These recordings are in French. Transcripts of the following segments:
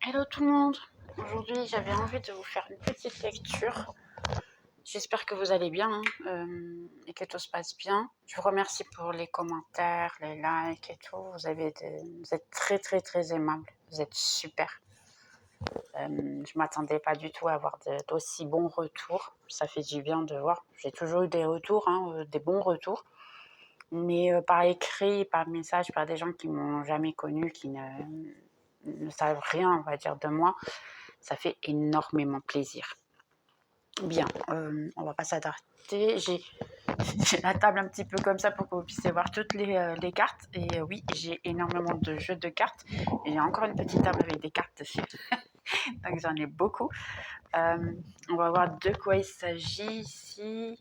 Hello tout le monde. Aujourd'hui, j'avais envie de vous faire une petite lecture. J'espère que vous allez bien et que tout se passe bien. Je vous remercie pour les commentaires, les likes et tout. Vous êtes très très très aimables. Vous êtes super. Je m'attendais pas du tout à avoir d'aussi bons retours. Ça fait du bien de voir. J'ai toujours eu des retours, des bons retours. Mais par écrit, par message, par des gens qui m'ont jamais connu, qui ne savent rien, on va dire, de moi, ça fait énormément plaisir. Bien, on va pas s'attarder. J'ai la table un petit peu comme ça pour que vous puissiez voir toutes les cartes. Et oui, j'ai énormément de jeux de cartes. Et j'ai encore une petite table avec des cartes dessus. Donc j'en ai beaucoup. On va voir de quoi il s'agit ici.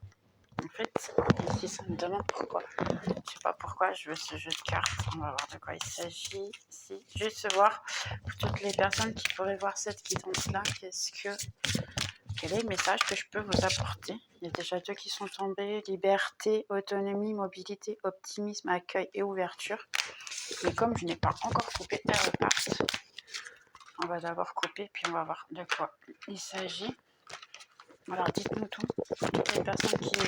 En fait, ici, ça me demande pourquoi. Je sais pas pourquoi je veux ce jeu de cartes. On va voir de quoi il s'agit ici. Juste voir pour toutes les personnes qui pourraient voir cette guidance-là. Quel est le message que je peux vous apporter? Il y a déjà deux qui sont tombés. Liberté, autonomie, mobilité, optimisme, accueil et ouverture. Mais comme je n'ai pas encore coupé, elles repartent. On va d'abord couper, puis on va voir de quoi il s'agit. Alors dites-nous tout. Toutes les personnes qui...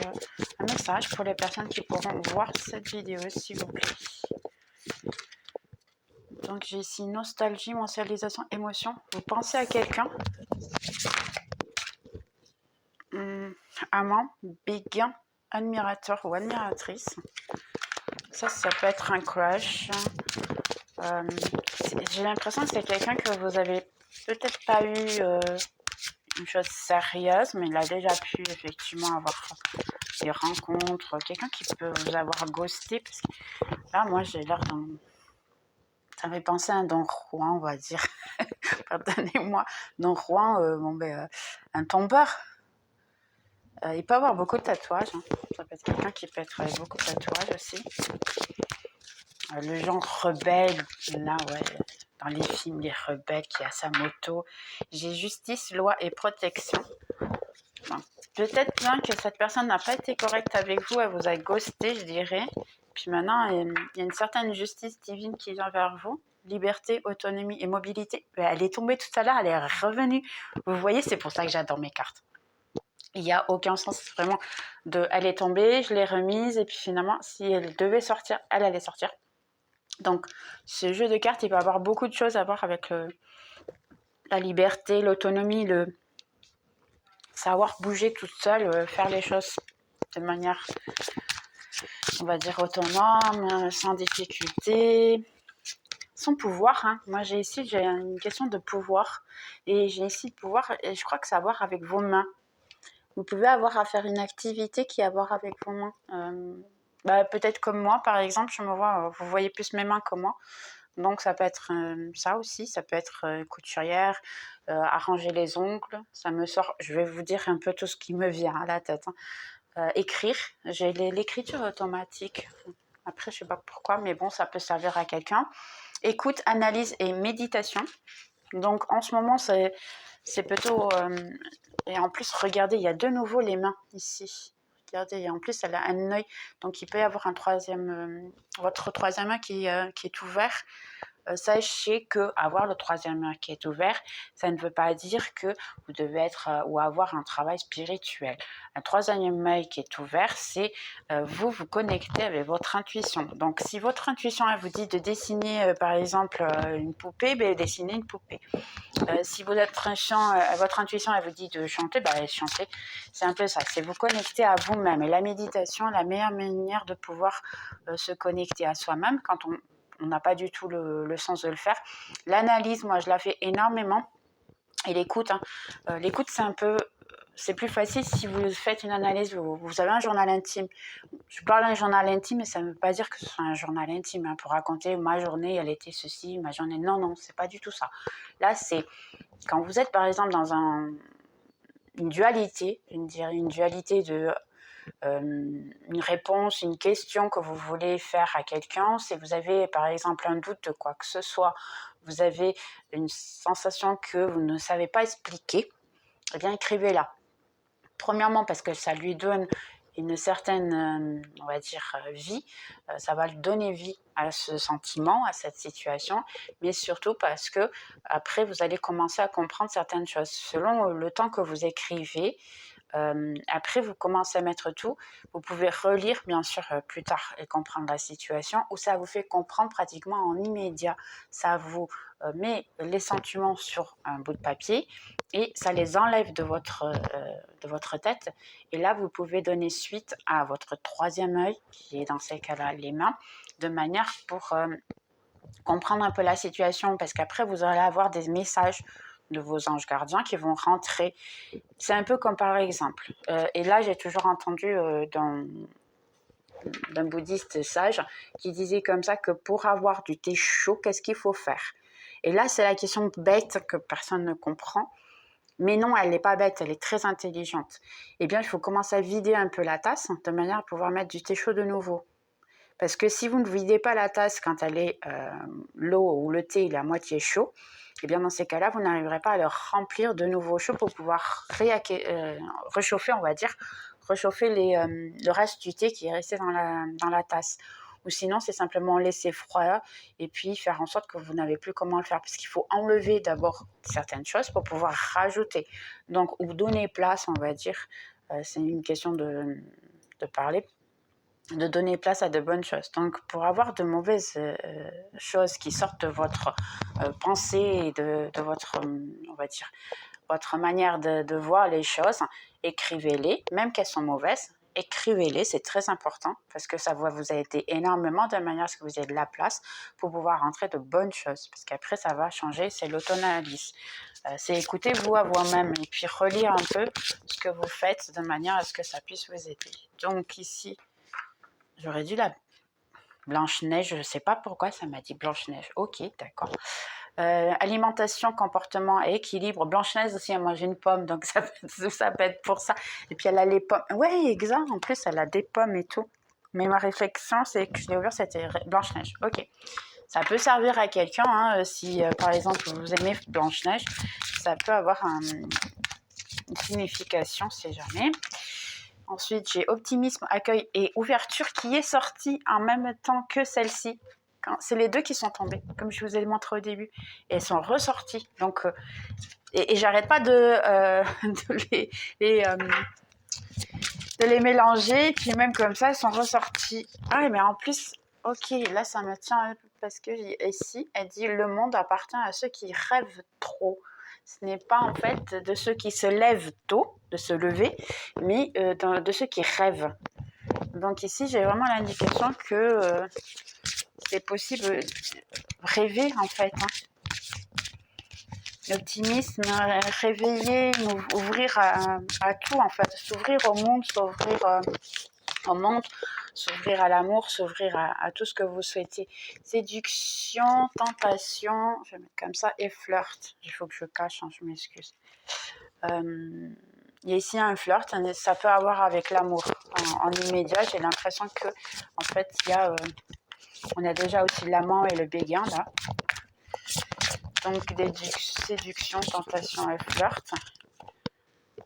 un message pour les personnes qui pourront voir cette vidéo, s'il vous plaît. Donc j'ai ici nostalgie, mensualisation, émotion. Vous pensez à quelqu'un? Amant, béguin, admirateur ou admiratrice. Ça peut être un crush. J'ai l'impression que c'est quelqu'un que vous avez peut-être pas eu une chose sérieuse, mais il a déjà pu effectivement avoir des rencontres. Quelqu'un qui peut vous avoir ghosté. Parce que là, moi, j'ai l'air d'un... Ça me fait penser à un Don Juan, on va dire. Pardonnez-moi. Don Juan, un tombeur. Il peut avoir beaucoup de tatouages. Ça peut être quelqu'un qui peut être avec beaucoup de tatouages aussi. Le genre rebelle, là, ouais, dans les films, les rebelles qui a sa moto. J'ai justice, loi et protection. Enfin, peut-être bien que cette personne n'a pas été correcte avec vous, elle vous a ghosté, je dirais. Puis maintenant, il y a une certaine justice divine qui vient vers vous. Liberté, autonomie et mobilité. Elle est tombée tout à l'heure, elle est revenue. Vous voyez, c'est pour ça que j'adore mes cartes. Il n'y a aucun sens vraiment de... Elle est tombée, je l'ai remise, et puis finalement, si elle devait sortir, elle allait sortir. Donc, ce jeu de cartes, il va avoir beaucoup de choses à voir avec la liberté, l'autonomie, le savoir bouger toute seule, faire les choses de manière, on va dire, autonome, sans difficulté, sans pouvoir. Moi, j'ai une question de pouvoir. Et j'ai ici de pouvoir, et je crois que ça a à voir avec vos mains. Vous pouvez avoir à faire une activité qui a à voir avec vos mains. Peut-être comme moi, par exemple, vous voyez plus mes mains que moi. Donc ça peut être ça aussi, ça peut être couturière, arranger les ongles, ça me sort, je vais vous dire un peu tout ce qui me vient à la tête. Écrire, j'ai l'écriture automatique, après je sais pas pourquoi, mais bon, ça peut servir à quelqu'un. Écoute, analyse et méditation, donc en ce moment c'est plutôt... et en plus, regardez, il y a de nouveau les mains ici. Regardez, et en plus, elle a un œil. Donc, il peut y avoir votre troisième œil qui est ouvert. Sachez que avoir le troisième œil qui est ouvert, ça ne veut pas dire que vous devez être ou avoir un travail spirituel. Un troisième œil qui est ouvert, c'est vous connecter avec votre intuition. Donc, si votre intuition elle vous dit de dessiner, par exemple, une poupée, dessinez une poupée. Si votre intuition elle vous dit de chanter, chantez. C'est un peu ça, c'est vous connecter à vous-même. Et la méditation, la meilleure manière de pouvoir se connecter à soi-même quand on n'a pas du tout le sens de le faire. L'analyse, moi, je la fais énormément. Et l'écoute, l'écoute, c'est plus facile si vous faites une analyse, vous avez un journal intime. Je parle d'un journal intime, mais ça ne veut pas dire que ce soit un journal intime pour raconter ma journée, elle était ceci, ma journée. Non, c'est pas du tout ça. Là, c'est quand vous êtes, par exemple, dans une dualité, une dualité de une réponse, une question que vous voulez faire à quelqu'un, si vous avez par exemple un doute de quoi que ce soit, vous avez une sensation que vous ne savez pas expliquer, eh bien écrivez-la. Premièrement parce que ça lui donne une certaine, on va dire, vie, ça va donner vie à ce sentiment, à cette situation, mais surtout parce que après vous allez commencer à comprendre certaines choses. Selon le temps que vous écrivez, après vous commencez à mettre tout, vous pouvez relire bien sûr plus tard et comprendre la situation, ou ça vous fait comprendre pratiquement en immédiat. Ça vous met les sentiments sur un bout de papier et ça les enlève de votre tête, et là vous pouvez donner suite à votre troisième œil, qui est dans ces cas-là les mains, de manière pour comprendre un peu la situation, parce qu'après vous allez avoir des messages de vos anges gardiens qui vont rentrer. C'est un peu comme par exemple, et là j'ai toujours entendu d'un bouddhiste sage qui disait comme ça que pour avoir du thé chaud, qu'est-ce qu'il faut faire? Et là c'est la question bête que personne ne comprend, mais non, elle n'est pas bête, elle est très intelligente. Eh bien il faut commencer à vider un peu la tasse de manière à pouvoir mettre du thé chaud de nouveau. Parce que si vous ne videz pas la tasse quand elle est l'eau ou le thé il est à moitié chaud, et bien dans ces cas-là, vous n'arriverez pas à le remplir de nouveau chaud pour pouvoir réchauffer, on va dire, réchauffer le reste du thé qui est resté dans la tasse. Ou sinon, c'est simplement laisser froid et puis faire en sorte que vous n'avez plus comment le faire. Parce qu'il faut enlever d'abord certaines choses pour pouvoir rajouter. Donc, ou donner place, on va dire. C'est une question de parler, de donner place à de bonnes choses. Donc, pour avoir de mauvaises choses qui sortent de votre pensée et de votre, on va dire, votre manière de voir les choses, écrivez-les, même qu'elles sont mauvaises. Écrivez-les, c'est très important parce que ça va vous aider énormément de manière à ce que vous ayez de la place pour pouvoir rentrer de bonnes choses. Parce qu'après, ça va changer, c'est l'auto-analyse. C'est écoutez-vous à vous-même et puis relire un peu ce que vous faites de manière à ce que ça puisse vous aider. Donc ici, j'aurais dû la Blanche-Neige, je ne sais pas pourquoi ça m'a dit Blanche-Neige. Ok, d'accord. Alimentation, comportement et équilibre. Blanche-Neige aussi a mangé une pomme, donc ça peut être pour ça. Et puis elle a les pommes. Ouais, exact. En plus, elle a des pommes et tout. Mais ma réflexion, c'est que je l'ai ouvert, c'était Blanche-Neige. Ok. Ça peut servir à quelqu'un, hein, si par exemple vous aimez Blanche-Neige, ça peut avoir une signification, c'est jamais. Ensuite, j'ai optimisme, accueil et ouverture qui est sorti en même temps que celle-ci. C'est les deux qui sont tombés, comme je vous ai montré au début. Et elles sont ressorties. Donc, et j'arrête pas de les mélanger. Et puis même comme ça, elles sont ressorties. Ah, mais en plus, ok, là, ça me tient parce que ici, elle dit « Le monde appartient à ceux qui rêvent trop ». Ce n'est pas en fait de ceux qui se lèvent tôt, de se lever, mais de ceux qui rêvent. Donc ici, j'ai vraiment l'indication que c'est possible de rêver en fait. Hein. L'optimisme, réveiller, ouvrir à tout en fait, s'ouvrir au monde, s'ouvrir à l'amour, s'ouvrir à tout ce que vous souhaitez. Séduction, tentation, je vais mettre comme ça, et flirt. Il faut que je cache, hein, je m'excuse. Il y a ici un flirt, ça peut avoir avec l'amour. En immédiat, j'ai l'impression que, en fait, on a déjà aussi l'amant et le béguin là. Donc, séduction, tentation et flirt.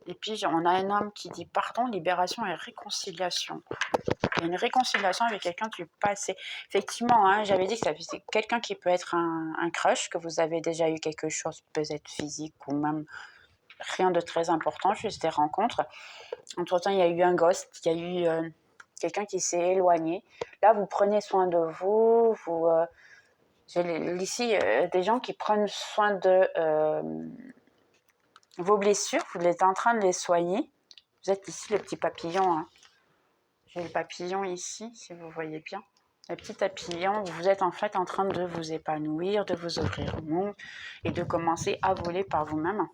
Et puis, on a un homme qui dit pardon, libération et réconciliation. Il y a une réconciliation avec quelqu'un du passé. Effectivement, hein, j'avais dit que c'est quelqu'un qui peut être un crush, que vous avez déjà eu quelque chose, peut-être physique ou même rien de très important, juste des rencontres. Entre-temps, il y a eu un ghost, il y a eu quelqu'un qui s'est éloigné. Là, vous prenez soin de vous, j'ai ici des gens qui prennent soin de vos blessures, vous êtes en train de les soigner. Vous êtes ici le petit papillon. Hein. J'ai le papillon ici, si vous voyez bien. Le petit papillon, vous êtes en fait en train de vous épanouir, de vous ouvrir au monde et de commencer à voler par vous-même.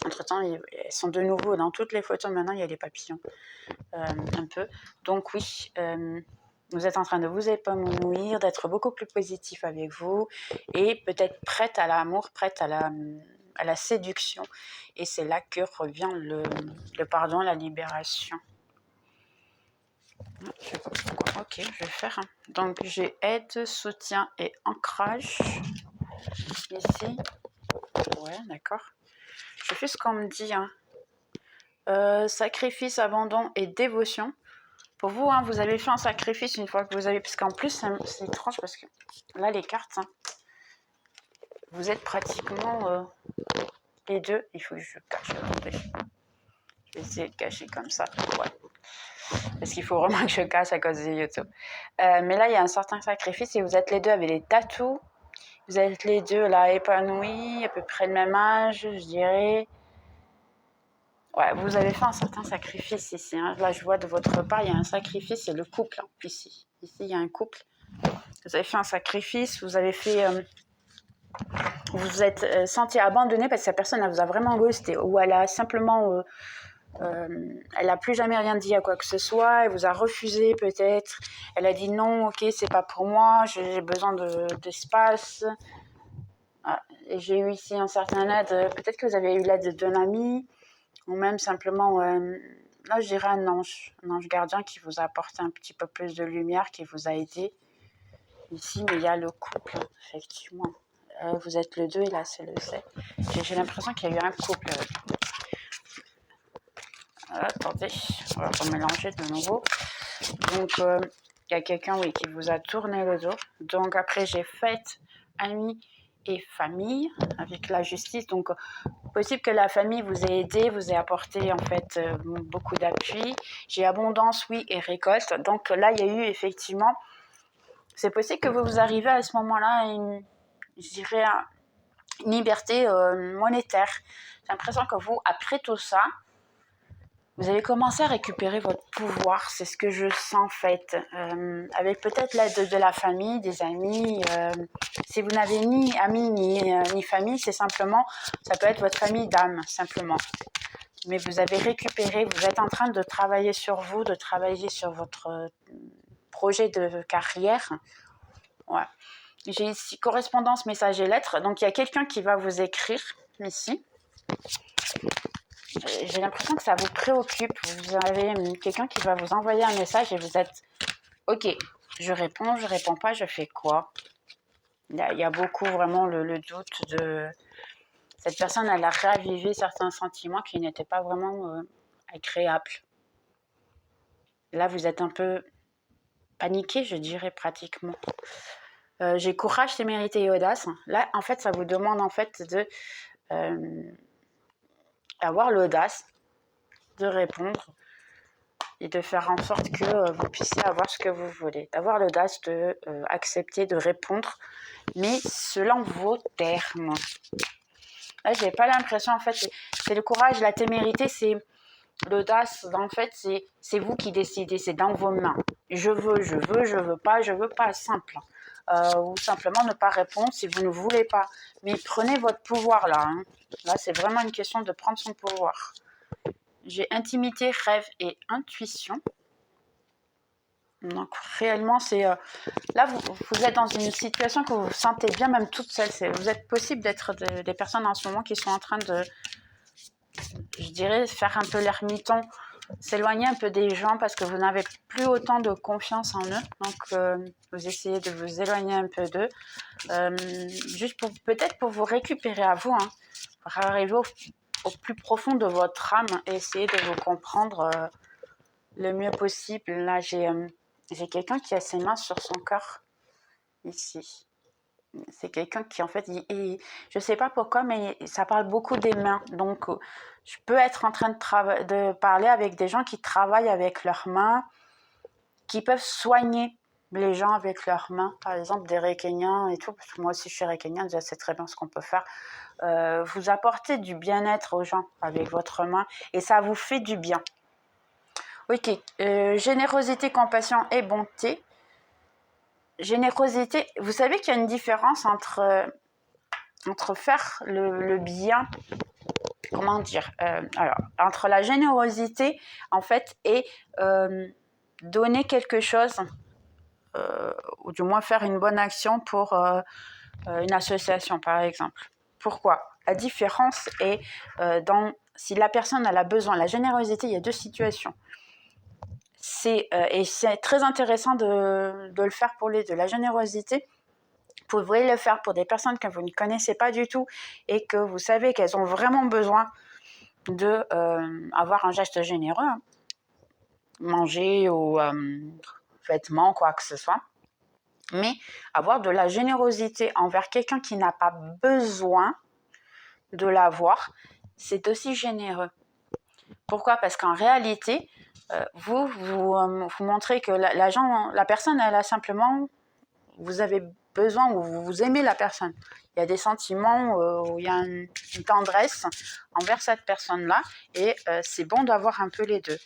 Entre-temps, ils sont de nouveau dans toutes les photos. Maintenant, il y a les papillons, un peu. Donc oui, vous êtes en train de vous épanouir, d'être beaucoup plus positif avec vous et peut-être prête à l'amour, prête à la séduction. Et c'est là que revient le pardon, la libération. Je sais pas pourquoi. Ok, je vais faire. Hein. Donc j'ai aide, soutien et ancrage. Ici. Ouais, d'accord. Je fais ce qu'on me dit. Hein. Sacrifice, abandon et dévotion. Pour vous, hein, vous avez fait un sacrifice une fois que vous avez... Parce qu'en plus, c'est étrange parce que là, les cartes, hein, vous êtes pratiquement les deux. Il faut que je cache. Attendez. Je vais essayer de cacher comme ça. Ouais. Parce qu'il faut vraiment que je cache à cause de YouTube. Mais là, il y a un certain sacrifice et vous êtes les deux avec les tatous. Vous êtes les deux là épanouis, à peu près le même âge, je dirais. Ouais, vous avez fait un certain sacrifice ici. Hein. Là, je vois de votre part, il y a un sacrifice, c'est le couple hein, ici. Ici, il y a un couple. Vous avez fait un sacrifice, vous avez fait... vous vous êtes senti abandonné parce que cette personne elle vous a vraiment ghosté ou elle a simplement... elle n'a plus jamais rien dit à quoi que ce soit, elle vous a refusé peut-être. Elle a dit non, ok, c'est pas pour moi, j'ai besoin d'espace. Ah, et j'ai eu ici un certain aide. Peut-être que vous avez eu l'aide d'un ami ou même simplement... là, je dirais un ange gardien qui vous a apporté un petit peu plus de lumière, qui vous a aidé ici, mais il y a le couple, effectivement. Vous êtes le 2 et là, c'est le 7. J'ai l'impression qu'il y a eu un couple. Attendez, on va remélanger de nouveau. Donc, il y a quelqu'un, oui, qui vous a tourné le dos. Donc, après, j'ai fait amis et famille avec la justice. Donc, possible que la famille vous ait aidé, vous ait apporté en fait beaucoup d'appui. J'ai abondance, oui, et récolte. Donc là, il y a eu effectivement, c'est possible que vous arrivez à ce moment-là à je dirais, une liberté monétaire. J'ai l'impression que vous, après tout ça, vous allez commencer à récupérer votre pouvoir, c'est ce que je sens en fait, avec peut-être l'aide de la famille, des amis. Si vous n'avez ni amis ni famille, c'est simplement, ça peut être votre famille d'âme, simplement. Mais vous avez récupéré, vous êtes en train de travailler sur vous, de travailler sur votre projet de carrière. Ouais. J'ai ici correspondance, message et lettres. Donc il y a quelqu'un qui va vous écrire ici. J'ai l'impression que ça vous préoccupe. Vous avez quelqu'un qui va vous envoyer un message et vous êtes ok, je réponds pas, je fais quoi? Il y a beaucoup vraiment le doute de cette personne, elle a réavivé certains sentiments qui n'étaient pas vraiment agréables. Là, vous êtes un peu paniqué, je dirais pratiquement. J'ai courage, témérité et audace. Là, en fait, ça vous demande en fait de avoir l'audace de répondre et de faire en sorte que vous puissiez avoir ce que vous voulez. D'avoir l'audace de accepter de répondre, mais selon vos termes. Là, j'ai pas l'impression, en fait, c'est le courage, la témérité, c'est l'audace, en fait, c'est vous qui décidez, c'est dans vos mains. Je veux pas, simple. Ou simplement ne pas répondre si vous ne voulez pas. Mais prenez votre pouvoir là. Hein. Là, c'est vraiment une question de prendre son pouvoir. J'ai intimité, rêve et intuition. Donc réellement, c'est là vous êtes dans une situation que vous vous sentez bien, même toute seule. Vous êtes possible d'être des personnes en ce moment qui sont en train de, je dirais, faire un peu l'ermiton, s'éloigner un peu des gens parce que vous n'avez plus autant de confiance en eux. Donc vous essayez de vous éloigner un peu d'eux, juste pour peut-être pour vous récupérer à vous, hein, pour arriver au plus profond de votre âme et essayer de vous comprendre le mieux possible. Là, j'ai quelqu'un qui a ses mains sur son corps, ici. C'est quelqu'un qui, en fait, je ne sais pas pourquoi, mais ça parle beaucoup des mains. Donc, je peux être en train de parler avec des gens qui travaillent avec leurs mains, qui peuvent soigner les gens avec leurs mains. Par exemple, des Reikiniens et tout, parce que moi aussi, je suis Reikinienne, je sais très bien ce qu'on peut faire. Vous apportez du bien-être aux gens avec votre main et ça vous fait du bien. Ok, générosité, compassion et bonté. Générosité, vous savez qu'il y a une différence entre faire le bien, comment dire, alors, entre la générosité, en fait, et donner quelque chose, ou du moins faire une bonne action pour une association, par exemple. Pourquoi? La différence est si la personne elle a besoin, la générosité, il y a deux situations. Et c'est très intéressant de le faire pour les deux. La générosité, vous pouvez le faire pour des personnes que vous ne connaissez pas du tout et que vous savez qu'elles ont vraiment besoin d'avoir un geste généreux. manger ou vêtements, quoi que ce soit. Mais avoir de la générosité envers quelqu'un qui n'a pas besoin de l'avoir, c'est aussi généreux. Pourquoi? Parce qu'en réalité, vous montrez que la personne, elle a simplement, vous avez besoin ou vous aimez la personne. Il y a des sentiments où il y a une tendresse envers cette personne-là et c'est bon d'avoir un peu les deux.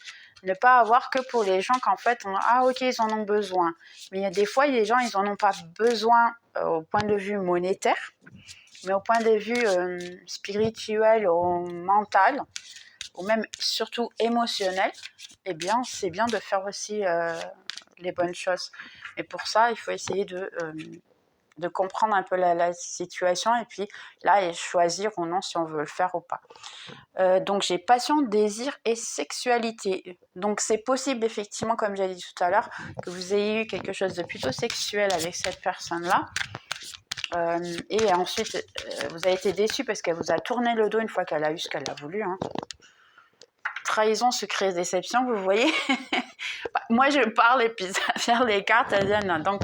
Ne pas avoir que pour les gens qu'en fait, ok, ils en ont besoin. Mais il y a des fois, les gens, ils en ont pas besoin au point de vue monétaire, mais au point de vue spirituel ou mental, ou même surtout émotionnel, eh bien, c'est bien de faire aussi les bonnes choses. Et pour ça, il faut essayer de comprendre un peu la situation et puis là, et choisir ou non si on veut le faire ou pas. Donc, j'ai passion, désir et sexualité. Donc, c'est possible, effectivement, comme j'ai dit tout à l'heure, que vous ayez eu quelque chose de plutôt sexuel avec cette personne-là. Et ensuite, vous avez été déçu parce qu'elle vous a tourné le dos une fois qu'elle a eu ce qu'elle a voulu. Hein. Trahison, secret, déception, vous voyez. Moi, je parle et puis faire les cartes, elles viennent. Donc,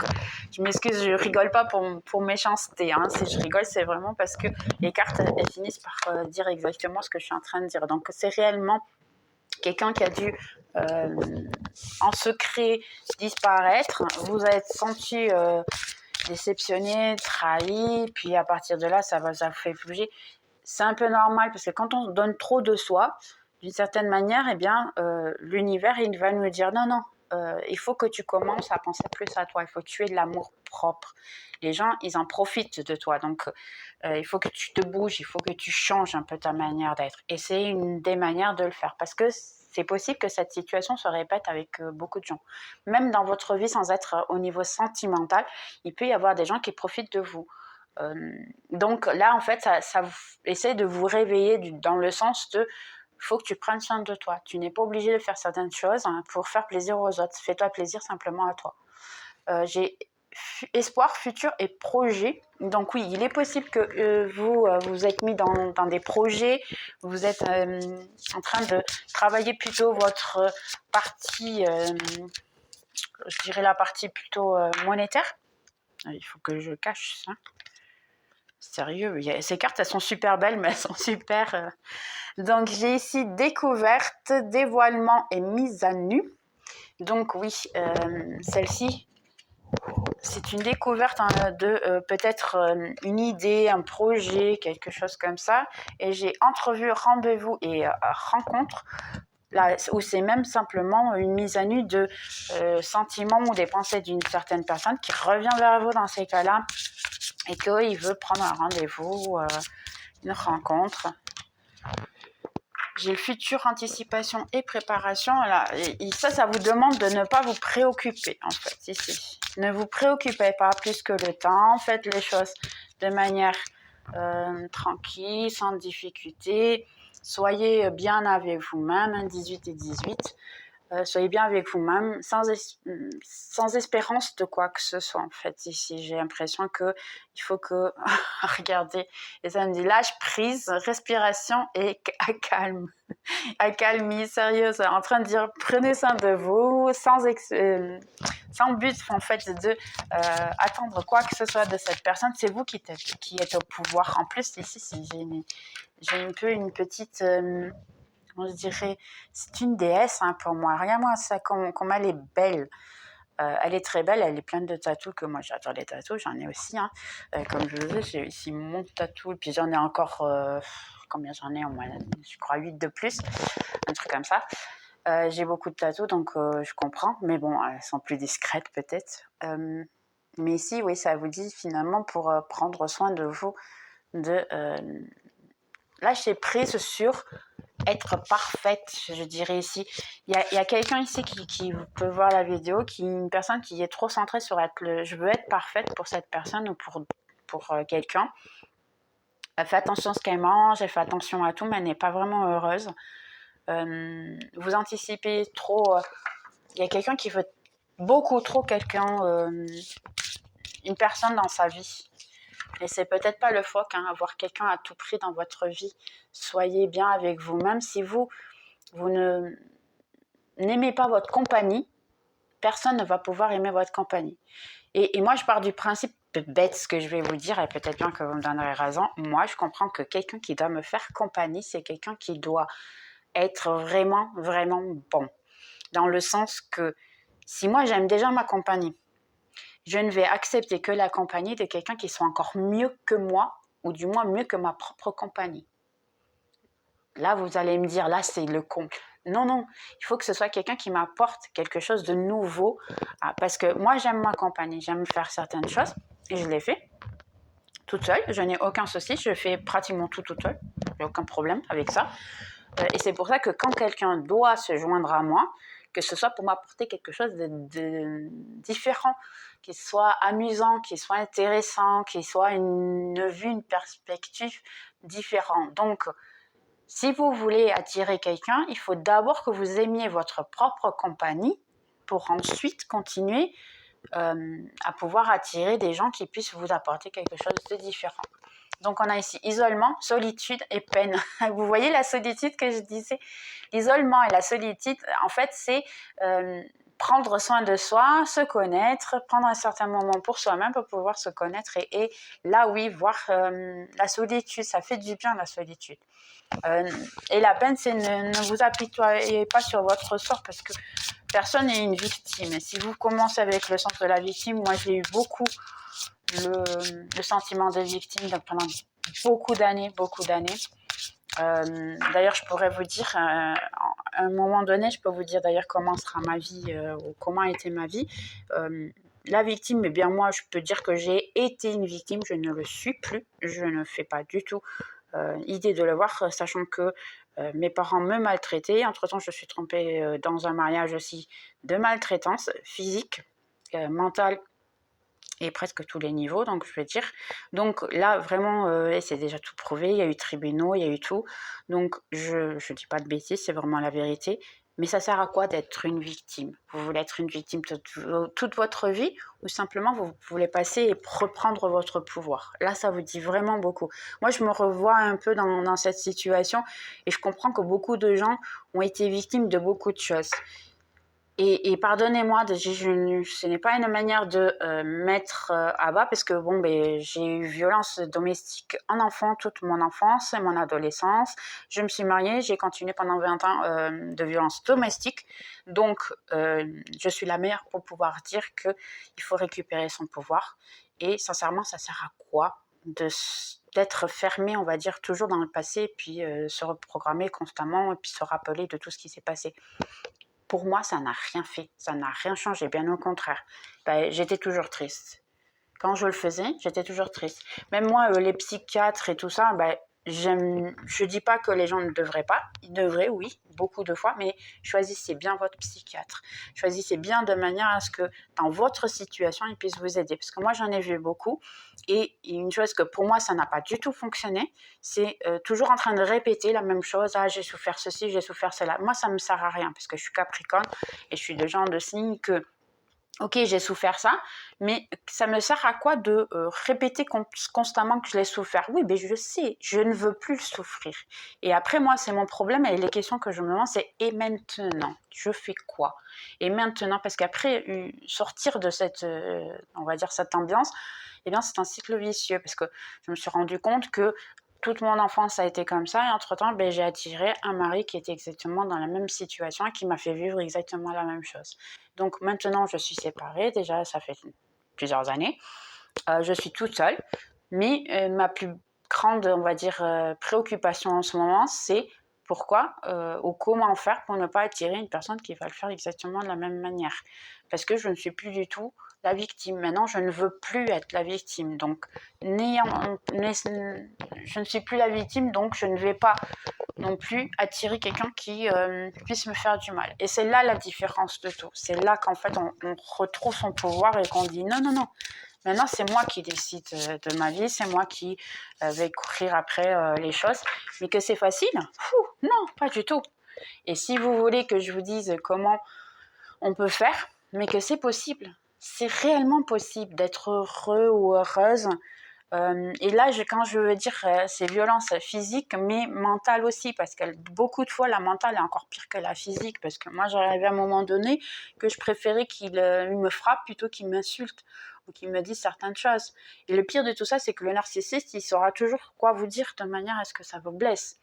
je m'excuse, je rigole pas pour méchanceté. Hein. Si je rigole, c'est vraiment parce que les cartes, elles finissent par dire exactement ce que je suis en train de dire. Donc, c'est réellement quelqu'un qui a dû en secret disparaître. Vous êtes senti déceptionné, trahi, puis à partir de là, ça vous fait bouger. C'est un peu normal parce que quand on donne trop de soi, d'une certaine manière, eh bien, l'univers, il va nous dire non, il faut que tu commences à penser plus à toi, il faut que tu aies de l'amour propre. Les gens, ils en profitent de toi, donc il faut que tu te bouges, il faut que tu changes un peu ta manière d'être. Et c'est une des manières de le faire parce que c'est possible que cette situation se répète avec beaucoup de gens. Même dans votre vie, sans être au niveau sentimental, il peut y avoir des gens qui profitent de vous. Donc là, en fait, ça essaie de vous réveiller dans le sens de faut que tu prennes soin de toi. Tu n'es pas obligé de faire certaines choses pour faire plaisir aux autres. Fais-toi plaisir simplement à toi. J'ai espoir, futur et projet. Donc oui, il est possible que vous êtes mis dans des projets, vous êtes en train de travailler plutôt votre partie, je dirais la partie plutôt monétaire. Il faut que je cache ça. Sérieux, ces cartes, elles sont super belles, mais elles sont super... Donc, j'ai ici découverte, dévoilement et mise à nu. Donc, oui, celle-ci, c'est une découverte de peut-être une idée, un projet, quelque chose comme ça. Et j'ai entrevue, rendez-vous et rencontre, là, où c'est même simplement une mise à nu de sentiments ou des pensées d'une certaine personne qui revient vers vous dans ces cas-là et qu'il veut prendre un rendez-vous, une rencontre. J'ai le futur, anticipation et préparation. Là, et ça vous demande de ne pas vous préoccuper, en fait, ici. Ne vous préoccupez pas plus que le temps. Faites les choses de manière tranquille, sans difficulté. Soyez bien avec vous-même, 18 et 18. Soyez bien avec vous-même, sans espérance de quoi que ce soit, en fait, ici. J'ai l'impression qu'il faut que... Regardez, et ça me dit lâche prise, respiration et calme. Accalmie, sérieuse, en train de dire prenez soin de vous, sans but en fait de attendre quoi que ce soit de cette personne. C'est vous qui êtes au pouvoir. En plus, ici, j'ai un peu une petite... je dirais, c'est une déesse hein, pour moi. Regarde moi ça, comme elle est belle. Elle est très belle, elle est pleine de tatous, que moi j'adore les tatous, j'en ai aussi. Hein. Comme je vous dis, j'ai ici mon tatou, et puis j'en ai encore, combien j'en ai? Au moins, je crois 8 de plus, un truc comme ça. J'ai beaucoup de tatous, donc je comprends, mais bon, elles sont plus discrètes peut-être. Mais ici, oui, ça vous dit finalement pour prendre soin de vous, de lâcher prise sur être parfaite, je dirais ici. Il y a quelqu'un ici qui peut voir la vidéo, une personne qui est trop centrée sur je veux être parfaite pour cette personne ou pour quelqu'un. Elle fait attention à ce qu'elle mange, elle fait attention à tout, mais elle n'est pas vraiment heureuse. Vous anticipez trop. Il y a quelqu'un qui veut beaucoup trop une personne dans sa vie. Et c'est peut-être pas le phoque, hein, avoir quelqu'un à tout prix dans votre vie. Soyez bien avec vous-même. Si vous ne n'aimez pas votre compagnie, personne ne va pouvoir aimer votre compagnie. Et moi, je pars du principe bête ce que je vais vous dire, et peut-être bien que vous me donnerez raison. Moi, je comprends que quelqu'un qui doit me faire compagnie, c'est quelqu'un qui doit être vraiment, vraiment bon. Dans le sens que si moi, j'aime déjà ma compagnie, je ne vais accepter que la compagnie de quelqu'un qui soit encore mieux que moi, ou du moins mieux que ma propre compagnie. Là, vous allez me dire, là, c'est le con. Non, non, il faut que ce soit quelqu'un qui m'apporte quelque chose de nouveau. Parce que moi, j'aime ma compagnie, j'aime faire certaines choses, et je l'ai fait toute seule. Je n'ai aucun souci, je fais pratiquement tout toute seule. J'ai aucun problème avec ça. Et c'est pour ça que quand quelqu'un doit se joindre à moi, que ce soit pour m'apporter quelque chose de différent, qui soit amusant, qui soit intéressant, qui soit une vue, une perspective différente. Donc, si vous voulez attirer quelqu'un, il faut d'abord que vous aimiez votre propre compagnie pour ensuite continuer à pouvoir attirer des gens qui puissent vous apporter quelque chose de différent. Donc, on a ici isolement, solitude et peine. Vous voyez la solitude que je disais? L'isolement et la solitude, en fait, c'est prendre soin de soi, se connaître, prendre un certain moment pour soi-même pour pouvoir se connaître. Et là, oui, voir la solitude, ça fait du bien, la solitude. Et la peine, c'est ne vous apitoyez pas sur votre sort parce que personne n'est une victime. Et si vous commencez avec le sens de la victime, moi j'ai eu beaucoup le sentiment de victime pendant beaucoup d'années. D'ailleurs, je pourrais vous dire, à un moment donné, je peux vous dire d'ailleurs comment sera ma vie ou comment a été ma vie. La victime, eh bien moi, je peux dire que j'ai été une victime, je ne le suis plus, je ne fais pas du tout idée de le voir, sachant que mes parents me maltraitaient. Entre-temps, je suis trompée dans un mariage aussi de maltraitance physique, mentale et presque tous les niveaux, donc je vais dire. Donc là, vraiment, c'est déjà tout prouvé, il y a eu tribunaux, il y a eu tout. Donc je ne dis pas de bêtises, c'est vraiment la vérité. Mais ça sert à quoi d'être une victime? Vous voulez être une victime toute votre vie ou simplement vous voulez passer et reprendre votre pouvoir? Là, ça vous dit vraiment beaucoup. Moi, je me revois un peu dans cette situation et je comprends que beaucoup de gens ont été victimes de beaucoup de choses. Et pardonnez-moi, ce n'est pas une manière de mettre à bas parce que bon, j'ai eu violence domestique en enfant, toute mon enfance et mon adolescence. Je me suis mariée, j'ai continué pendant 20 ans de violence domestique. Donc, je suis la meilleure pour pouvoir dire qu'il faut récupérer son pouvoir. Et sincèrement, ça sert à quoi d'être fermé, on va dire, toujours dans le passé et puis se reprogrammer constamment et puis se rappeler de tout ce qui s'est passé? Pour moi, ça n'a rien fait, ça n'a rien changé, bien au contraire. J'étais toujours triste. Quand je le faisais, j'étais toujours triste. Même moi, les psychiatres et tout ça, je dis pas que les gens ne devraient pas. Ils devraient, oui, beaucoup de fois, mais choisissez bien votre psychiatre. Choisissez bien de manière à ce que dans votre situation, il puisse vous aider. Parce que moi, j'en ai vu beaucoup. Et une chose que pour moi, ça n'a pas du tout fonctionné, c'est toujours en train de répéter la même chose. Ah, j'ai souffert ceci, j'ai souffert cela. Moi, ça ne me sert à rien parce que je suis Capricorne et je suis de genre de signe que ok, j'ai souffert ça, mais ça me sert à quoi de répéter constamment que je l'ai souffert? Oui, mais je sais, je ne veux plus souffrir. Et après, moi, c'est mon problème et les questions que je me demande, c'est et maintenant, je fais quoi? Et maintenant, parce qu'après, sortir de cette, on va dire, cette ambiance, eh bien, c'est un cycle vicieux parce que je me suis rendu compte que toute mon enfance a été comme ça et entre-temps, j'ai attiré un mari qui était exactement dans la même situation et qui m'a fait vivre exactement la même chose. Donc maintenant, je suis séparée, déjà ça fait plusieurs années. Je suis toute seule, mais ma plus grande, on va dire, préoccupation en ce moment, c'est pourquoi ou comment faire pour ne pas attirer une personne qui va le faire exactement de la même manière. Parce que je ne suis plus du tout la victime. Maintenant, je ne veux plus être la victime. Donc, je ne suis plus la victime, donc je ne vais pas non plus attirer quelqu'un qui puisse me faire du mal. Et c'est là la différence de tout. C'est là qu'en fait, on retrouve son pouvoir et qu'on dit non, non, non. Maintenant, c'est moi qui décide de ma vie, c'est moi qui vais courir après les choses. Mais que c'est facile? Non, pas du tout. Et si vous voulez que je vous dise comment on peut faire, mais que c'est possible, c'est réellement possible d'être heureux ou heureuse Et là, quand je veux dire c'est violence physique, mais mentale aussi, parce que beaucoup de fois, la mentale est encore pire que la physique, parce que moi, j'arrivais à un moment donné que je préférais qu'il me frappe plutôt qu'il m'insulte ou qu'il me dise certaines choses. Et le pire de tout ça, c'est que le narcissiste, il saura toujours quoi vous dire de manière à ce que ça vous blesse.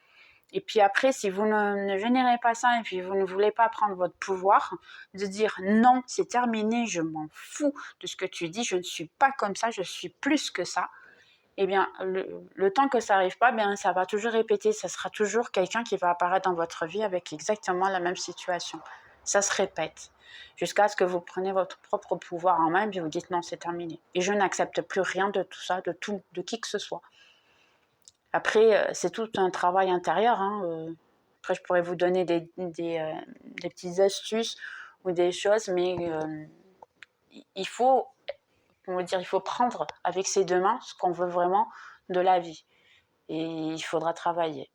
Et puis après, si vous ne générez pas ça et puis vous ne voulez pas prendre votre pouvoir, de dire non, c'est terminé, je m'en fous de ce que tu dis, je ne suis pas comme ça, je suis plus que ça, eh bien, le temps que ça n'arrive pas, bien, ça va toujours répéter. Ça sera toujours quelqu'un qui va apparaître dans votre vie avec exactement la même situation. Ça se répète jusqu'à ce que vous preniez votre propre pouvoir en main et puis vous dites non, c'est terminé. Et je n'accepte plus rien de tout ça, de qui que ce soit. Après, c'est tout un travail intérieur. Après, je pourrais vous donner des petites astuces ou des choses, mais il faut prendre avec ses deux mains ce qu'on veut vraiment de la vie. Et il faudra travailler.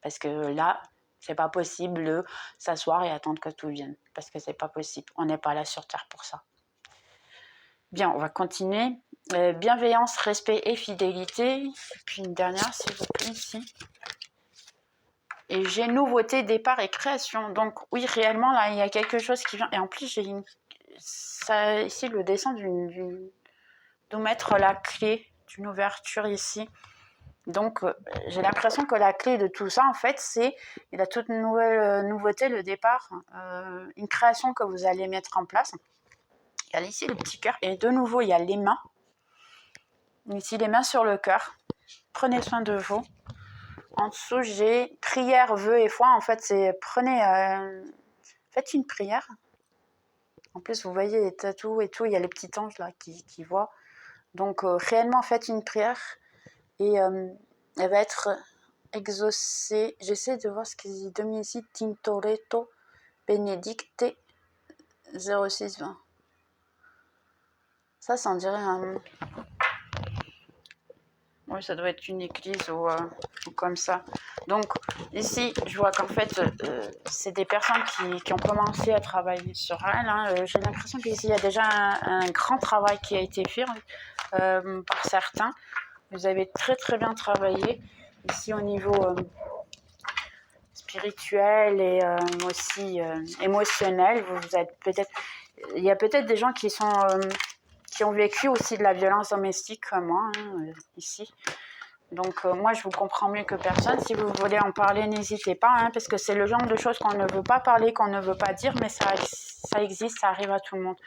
Parce que là, c'est pas possible de s'asseoir et attendre que tout vienne. Parce que c'est pas possible. On n'est pas là sur Terre pour ça. Bien, on va continuer. Bienveillance, respect et fidélité. Et puis une dernière, s'il vous plaît, ici. Et j'ai nouveauté, départ et création. Donc oui, réellement, là, il y a quelque chose qui vient. Et en plus, j'ai ici le dessin de mettre la clé d'une ouverture ici. Donc, j'ai l'impression que la clé de tout ça, en fait, c'est la toute nouvelle nouveauté, le départ, une création que vous allez mettre en place. Il y a ici le petit cœur. Et de nouveau, il y a les mains. Ici, les mains sur le cœur. Prenez soin de vous. En dessous, j'ai prière, vœux et foi. En fait, c'est faites une prière. En plus, vous voyez les tatous et tout. Il y a les petits anges là qui voient. Donc, réellement, faites une prière. Et elle va être exaucée. J'essaie de voir ce qu'ils disent. Dominici Tintoretto Benedicte 0620. Ça en dirait un... Oui, ça doit être une église ou comme ça. Donc, ici, je vois qu'en fait, c'est des personnes qui ont commencé à travailler sur elle. J'ai l'impression qu'ici, il y a déjà un grand travail qui a été fait par certains. Vous avez très, très bien travaillé. Ici, au niveau spirituel et aussi émotionnel, vous êtes peut-être... Il y a peut-être des gens qui ont vécu aussi de la violence domestique comme moi, ici. Donc moi, je vous comprends mieux que personne. Si vous voulez en parler, n'hésitez pas, parce que c'est le genre de choses qu'on ne veut pas parler, qu'on ne veut pas dire, mais ça existe, ça arrive à tout le monde.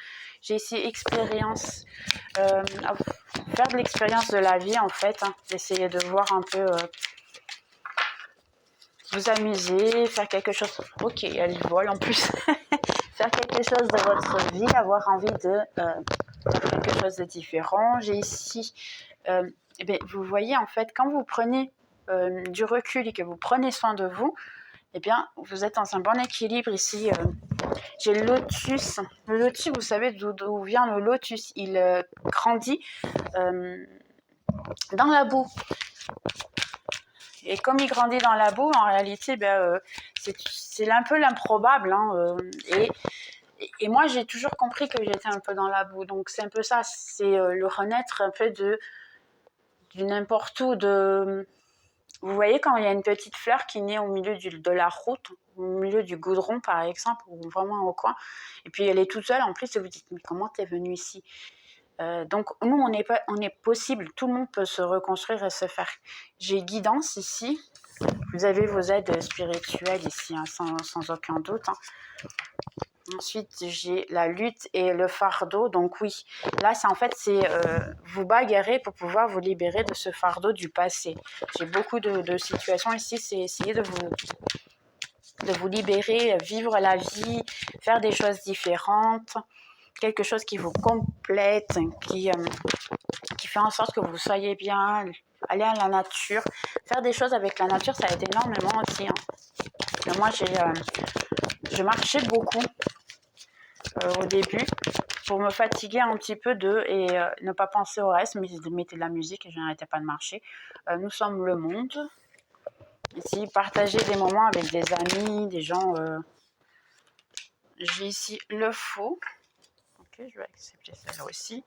J'ai ici expérience, faire de l'expérience de la vie, en fait, d'essayer de voir un peu, vous amuser, faire quelque chose. Ok, elle vole en plus. Faire quelque chose de votre vie, avoir envie de faire quelque chose de différent. J'ai ici... vous voyez, en fait, quand vous prenez du recul et que vous prenez soin de vous, eh bien, vous êtes dans un bon équilibre ici. J'ai le lotus. Le lotus, vous savez d'où vient le lotus. Il grandit dans la boue. Et comme il grandit dans la boue, en réalité, c'est un peu l'improbable. Et moi, j'ai toujours compris que j'étais un peu dans la boue. Donc, c'est un peu ça. C'est le renaître un peu du n'importe où. Vous voyez quand il y a une petite fleur qui naît au milieu de la route, au milieu du goudron par exemple, ou vraiment au coin, et puis elle est toute seule en plus, et vous dites mais comment t'es venue ici? Donc nous on est possible, tout le monde peut se reconstruire et se faire. J'ai guidance ici, vous avez vos aides spirituelles ici, sans aucun doute. Ensuite, j'ai la lutte et le fardeau. Donc oui, là, c'est vous bagarrer pour pouvoir vous libérer de ce fardeau du passé. J'ai beaucoup de situations ici, c'est essayer de vous libérer, vivre la vie, faire des choses différentes, quelque chose qui vous complète, qui fait en sorte que vous soyez bien, aller à la nature. Faire des choses avec la nature, ça aide énormément aussi. Moi, je marchais beaucoup. Au début, pour me fatiguer un petit peu et ne pas penser au reste, mais je mettais de la musique et je n'arrêtais pas de marcher. Nous sommes le monde. Ici, partager des moments avec des amis, des gens. J'ai ici le faux. Ok, je vais accepter celle-là aussi.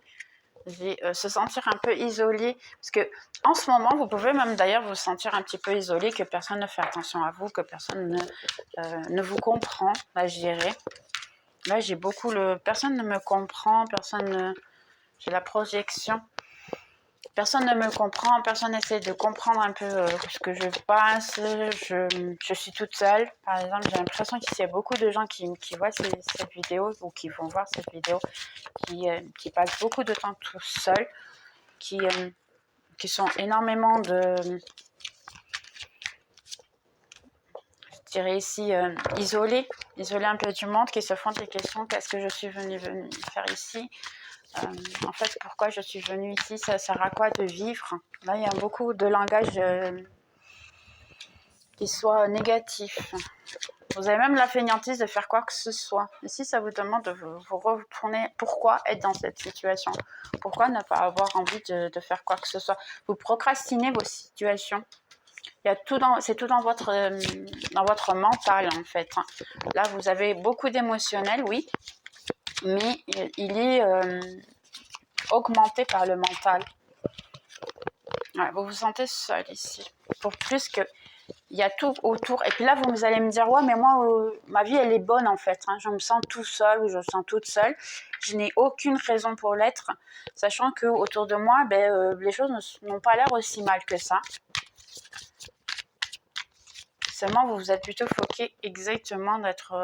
se sentir un peu isolé, parce que en ce moment, vous pouvez même d'ailleurs vous sentir un petit peu isolé, que personne ne fait attention à vous, que personne ne vous comprend. Là, je dirais. Là, j'ai beaucoup personne ne me comprend, j'ai la projection. Personne ne me comprend, personne n'essaie de comprendre un peu ce que je passe. Je suis toute seule. Par exemple, j'ai l'impression qu'il y a beaucoup de gens qui voient cette vidéo ou qui vont voir cette vidéo, qui passent beaucoup de temps tout seuls, qui sont énormément je dirais ici, isolés un peu du monde, qui se font des questions. Qu'est-ce que je suis venue faire ici ? En fait, pourquoi je suis venue ici? Ça sert à quoi de vivre? Là, il y a beaucoup de langage qui soit négatif. Vous avez même la fainéantise de faire quoi que ce soit. Ici, ça vous demande de vous retourner. Pourquoi être dans cette situation? Pourquoi ne pas avoir envie de faire quoi que ce soit? Vous procrastinez vos situations. C'est tout dans votre mental, en fait. Là, vous avez beaucoup d'émotionnel, oui, mais il est augmenté par le mental. Ouais, vous vous sentez seul ici. Pour plus que il y a tout autour. Et puis là, vous allez me dire, ouais, mais moi, ma vie, elle est bonne en fait. Je me sens tout seul ou je me sens toute seule. Je n'ai aucune raison pour l'être, sachant que autour de moi, les choses n'ont pas l'air aussi mal que ça. Seulement, vous êtes plutôt foqué exactement d'être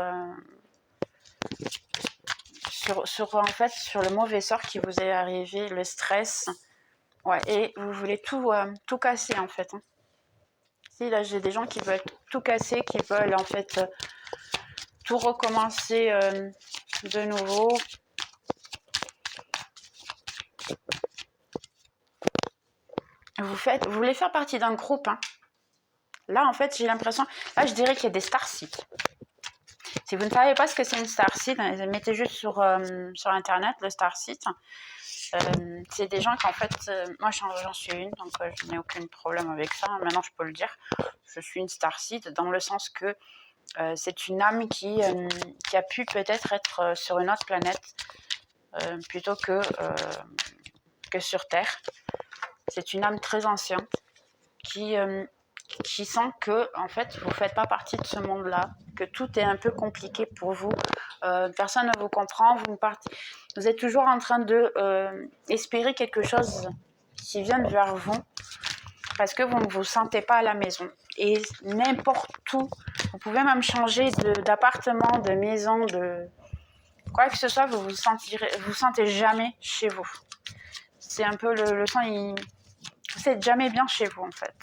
sur le mauvais sort qui vous est arrivé, le stress. Ouais, et vous voulez tout casser en fait. Si là, j'ai des gens qui veulent tout casser, qui veulent en fait tout recommencer de nouveau. Vous voulez faire partie d'un groupe. Là, en fait, j'ai l'impression... Là, je dirais qu'il y a des starsites. Si vous ne savez pas ce que c'est une starseed, mettez juste sur Internet le starseed. C'est des gens qui, en fait... moi, j'en suis une, donc je n'ai aucun problème avec ça. Maintenant, je peux le dire. Je suis une starseed dans le sens que c'est une âme qui a pu peut-être être sur une autre planète plutôt que sur Terre. C'est une âme très ancienne qui sent que en fait vous ne faites pas partie de ce monde-là, que tout est un peu compliqué pour vous, personne ne vous comprend, vous êtes toujours en train de espérer quelque chose qui vienne vers vous parce que vous ne vous sentez pas à la maison. Et n'importe où, vous pouvez même changer d'appartement, de maison, de quoi que ce soit, vous sentez jamais chez vous. C'est un peu le sens, vous n'êtes jamais bien chez vous en fait.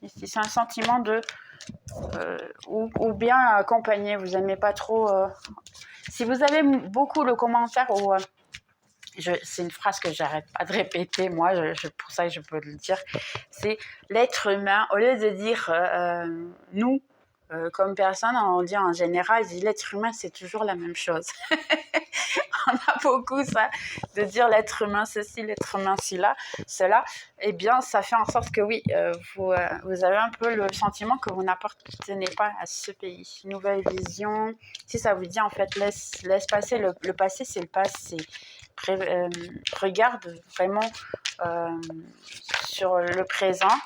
C'est un sentiment de ou bien accompagné, vous n'aimez pas trop. Si vous avez beaucoup le commentaire ou c'est une phrase que j'arrête pas de répéter, moi, pour ça je peux le dire, c'est l'être humain, au lieu de dire nous, comme personne, on dit en général, l'être humain, c'est toujours la même chose. On a beaucoup ça, de dire l'être humain ceci, l'être humain cela. Eh bien, ça fait en sorte que oui, vous avez un peu le sentiment que vous n'appartenez pas à ce pays. Nouvelle vision. Si ça vous dit, en fait, laisse passer le passé, c'est le passé. Regarde vraiment sur le présent.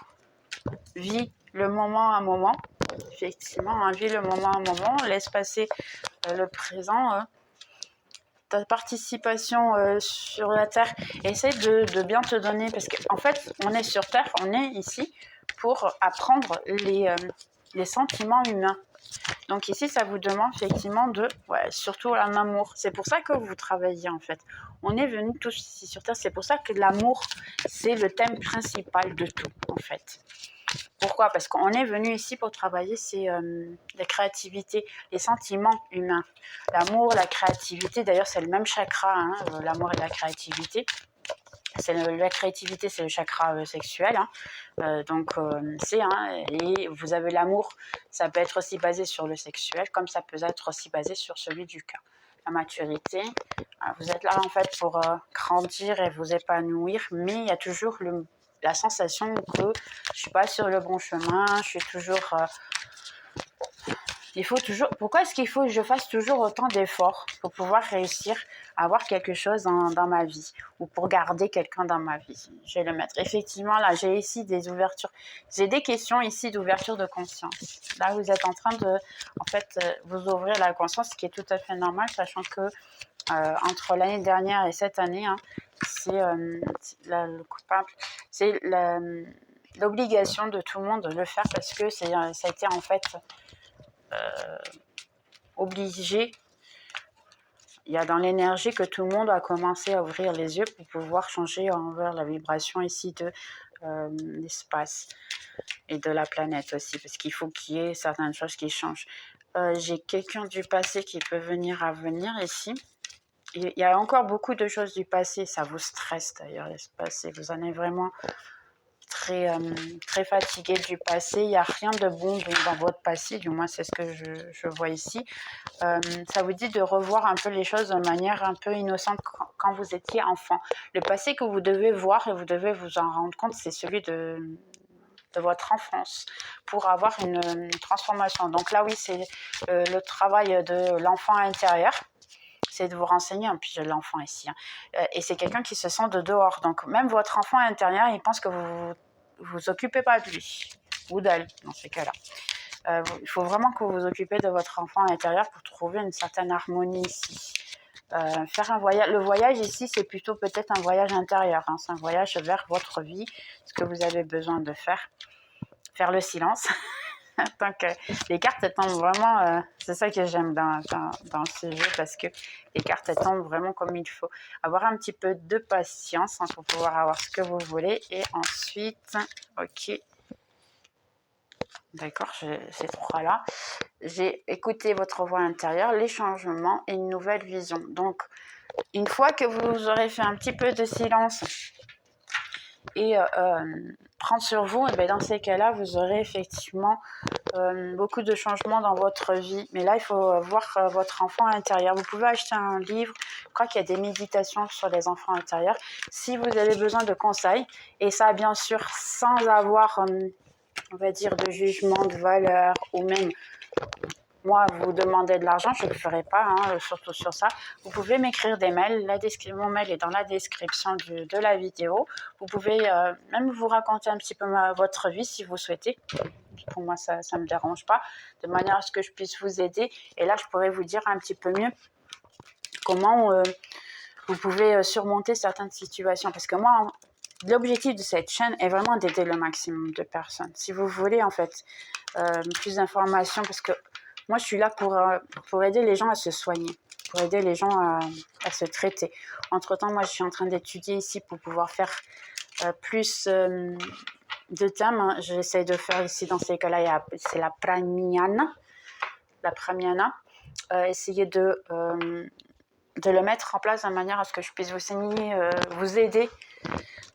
Vis le moment à moment. Effectivement, vis le moment à moment. Laisse passer le présent. Ta participation sur la Terre, essaie de bien te donner, parce qu'en fait, on est sur Terre, on est ici pour apprendre les sentiments humains. Donc ici, ça vous demande effectivement surtout l'amour. C'est pour ça que vous travaillez en fait. On est venus tous ici sur Terre, c'est pour ça que l'amour, c'est le thème principal de tout en fait. Pourquoi? Parce qu'on est venu ici pour travailler, c'est la créativité, les sentiments humains. L'amour, la créativité, d'ailleurs c'est le même chakra, l'amour et la créativité. La créativité, c'est le chakra sexuel. Et vous avez l'amour, ça peut être aussi basé sur le sexuel, comme ça peut être aussi basé sur celui du cœur. La maturité, vous êtes là en fait pour grandir et vous épanouir, mais il y a toujours la sensation que je ne suis pas sur le bon chemin, je suis toujours Il faut toujours. Pourquoi est-ce qu'il faut que je fasse toujours autant d'efforts pour pouvoir réussir à avoir quelque chose dans ma vie ou pour garder quelqu'un dans ma vie? Je vais le mettre. Effectivement, là, j'ai ici des ouvertures. J'ai des questions ici d'ouverture de conscience. Là, vous êtes en train de, en fait, vous ouvrir la conscience, ce qui est tout à fait normal, sachant que entre l'année dernière et cette année, hein, c'est le coupable, c'est l'obligation de tout le monde de le faire parce que ça a été en fait obligé. Il y a dans l'énergie que tout le monde a commencé à ouvrir les yeux pour pouvoir changer envers la vibration ici de l'espace et de la planète aussi, parce qu'il faut qu'il y ait certaines choses qui changent. J'ai quelqu'un du passé qui peut venir à venir ici. Il y a encore beaucoup de choses du passé, ça vous stresse d'ailleurs, l'espace, et vous en êtes vraiment très fatigué du passé. Il n'y a rien de bon dans votre passé, du moins c'est ce que je vois ici. Ça vous dit de revoir un peu les choses de manière un peu innocente quand vous étiez enfant. Le passé que vous devez voir et vous devez vous en rendre compte, c'est celui de votre enfance pour avoir une transformation. Donc là, oui, c'est le travail de l'enfant intérieur. C'est de vous renseigner, puis j'ai l'enfant ici. Hein. Et c'est quelqu'un qui se sent de dehors. Donc même votre enfant intérieur, il pense que vous occupez pas de lui ou d'elle dans ces cas-là. Il faut vraiment que vous vous occupez de votre enfant intérieur pour trouver une certaine harmonie ici. Faire un voyage. Le voyage ici, c'est plutôt peut-être un voyage intérieur. Hein. C'est un voyage vers votre vie, ce que vous avez besoin de faire. Faire le silence. Donc, les cartes elles tombent vraiment, c'est ça que j'aime dans ce jeu, parce que les cartes elles tombent vraiment comme il faut. Avoir un petit peu de patience hein, pour pouvoir avoir ce que vous voulez. Et ensuite, ok, d'accord, ces trois-là. J'ai écouté votre voix intérieure, les changements et une nouvelle vision. Donc, une fois que vous aurez fait un petit peu de silence et prendre sur vous, et bien dans ces cas-là, vous aurez effectivement beaucoup de changements dans votre vie. Mais là, il faut voir votre enfant intérieur. Vous pouvez acheter un livre. Je crois qu'il y a des méditations sur les enfants intérieurs. Si vous avez besoin de conseils, et ça, bien sûr, sans avoir, on va dire, de jugement, de valeur, ou même moi, vous demandez de l'argent, je ne le ferai pas, hein, surtout sur ça. Vous pouvez m'écrire des mails. Mon mail est dans la description de la vidéo. Vous pouvez même vous raconter un petit peu votre vie si vous souhaitez. Pour moi, ça ne me dérange pas, de manière à ce que je puisse vous aider. Et là, je pourrais vous dire un petit peu mieux comment vous pouvez surmonter certaines situations. Parce que moi, l'objectif de cette chaîne est vraiment d'aider le maximum de personnes. Si vous voulez, en fait, plus d'informations, parce que moi, je suis là pour aider les gens à se soigner, pour aider les gens à se traiter. Entre-temps, moi, je suis en train d'étudier ici pour pouvoir faire plus de thèmes. Hein. J'essaie de faire ici, dans ces cas-là, c'est la praniana. Essayer de le mettre en place de manière à ce que je puisse vous aider.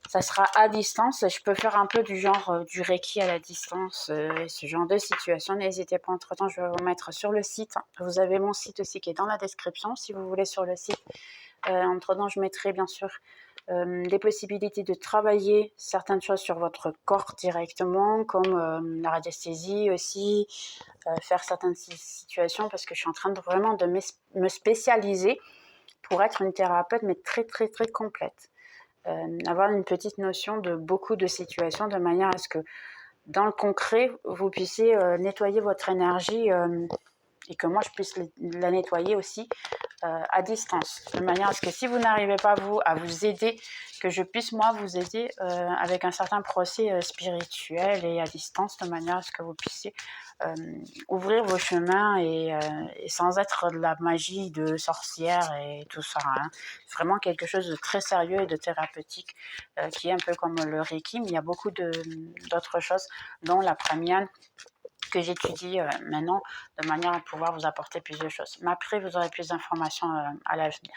Ça sera à distance. Je peux faire un peu du genre du Reiki à la distance, ce genre de situation. N'hésitez pas, entre-temps, je vais vous mettre sur le site. Vous avez mon site aussi qui est dans la description, si vous voulez, sur le site. Entre-temps, je mettrai bien sûr des possibilités de travailler certaines choses sur votre corps directement, comme la radiesthésie aussi, faire certaines situations, parce que je suis en train de vraiment de me spécialiser pour être une thérapeute, mais très, très, très complète. Avoir une petite notion de beaucoup de situations, de manière à ce que dans le concret, vous puissiez nettoyer votre énergie et que moi je puisse la nettoyer aussi à distance, de manière à ce que si vous n'arrivez pas à vous aider, que je puisse moi vous aider avec un certain procès spirituel et à distance, de manière à ce que vous puissiez ouvrir vos chemins et sans être de la magie de sorcière et tout ça. Hein. C'est vraiment quelque chose de très sérieux et de thérapeutique qui est un peu comme le Reiki, mais il y a beaucoup d'autres choses, dont la praniana, que j'étudie maintenant de manière à pouvoir vous apporter plus de choses. Mais après, vous aurez plus d'informations à l'avenir.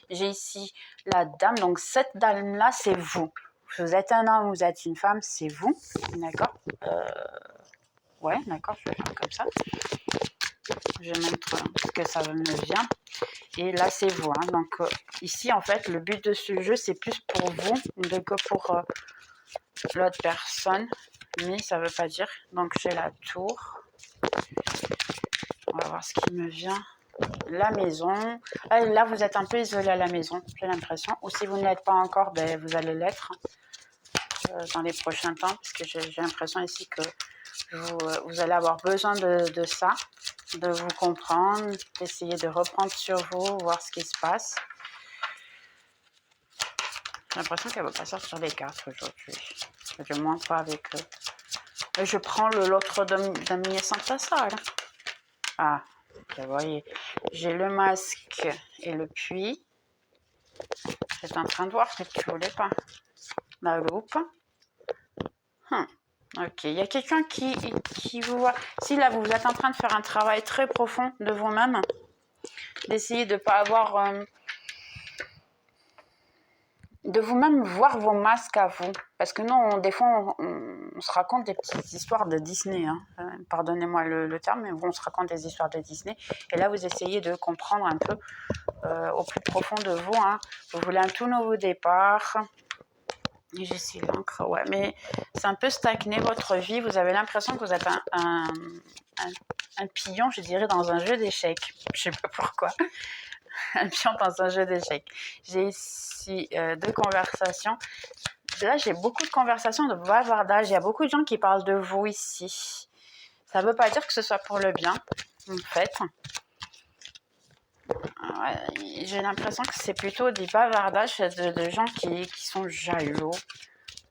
J'ai ici la dame. Donc, cette dame-là, c'est vous. Vous êtes un homme, vous êtes une femme, c'est vous. D'accord ouais, d'accord, je vais faire comme ça. Je vais mettre ce que ça me vient. Et là, c'est vous. Hein. Donc, ici, en fait, le but de ce jeu, c'est plus pour vous que pour l'autre personne. Mais ça ne veut pas dire. Donc, j'ai la tour. On va voir ce qui me vient. La maison. Là, vous êtes un peu isolé à la maison, j'ai l'impression. Ou si vous ne l'êtes pas encore, ben, vous allez l'être dans les prochains temps. Parce que j'ai l'impression ici que vous allez avoir besoin de ça, de vous comprendre, d'essayer de reprendre sur vous, voir ce qui se passe. J'ai l'impression qu'elle ne va pas sortir les cartes aujourd'hui. Du moins pas avec eux. Je prends l'autre damier centrasal. Ah, vous voyez, j'ai le masque et le puits. J'étais en train de voir ce que tu voulais pas. La loupe. Ok, il y a quelqu'un qui vous voit. Si là, vous êtes en train de faire un travail très profond de vous-même, d'essayer de ne pas avoir... de vous-même voir vos masques à vous. Parce que nous, des fois, on se raconte des petites histoires de Disney. Hein. Pardonnez-moi le terme, mais on se raconte des histoires de Disney. Et là, vous essayez de comprendre un peu au plus profond de vous. Hein. Vous voulez un tout nouveau départ. Et j'ai si l'encre, ouais. Mais c'est un peu stagné, votre vie. Vous avez l'impression que vous êtes un pion, je dirais, dans un jeu d'échecs. Je ne sais pas pourquoi. Un pion dans un jeu d'échecs. J'ai ici 2 conversations. Là, j'ai beaucoup de conversations de bavardage. Il y a beaucoup de gens qui parlent de vous ici. Ça ne veut pas dire que ce soit pour le bien, en fait. Ouais, j'ai l'impression que c'est plutôt des bavardages de gens qui sont jaloux.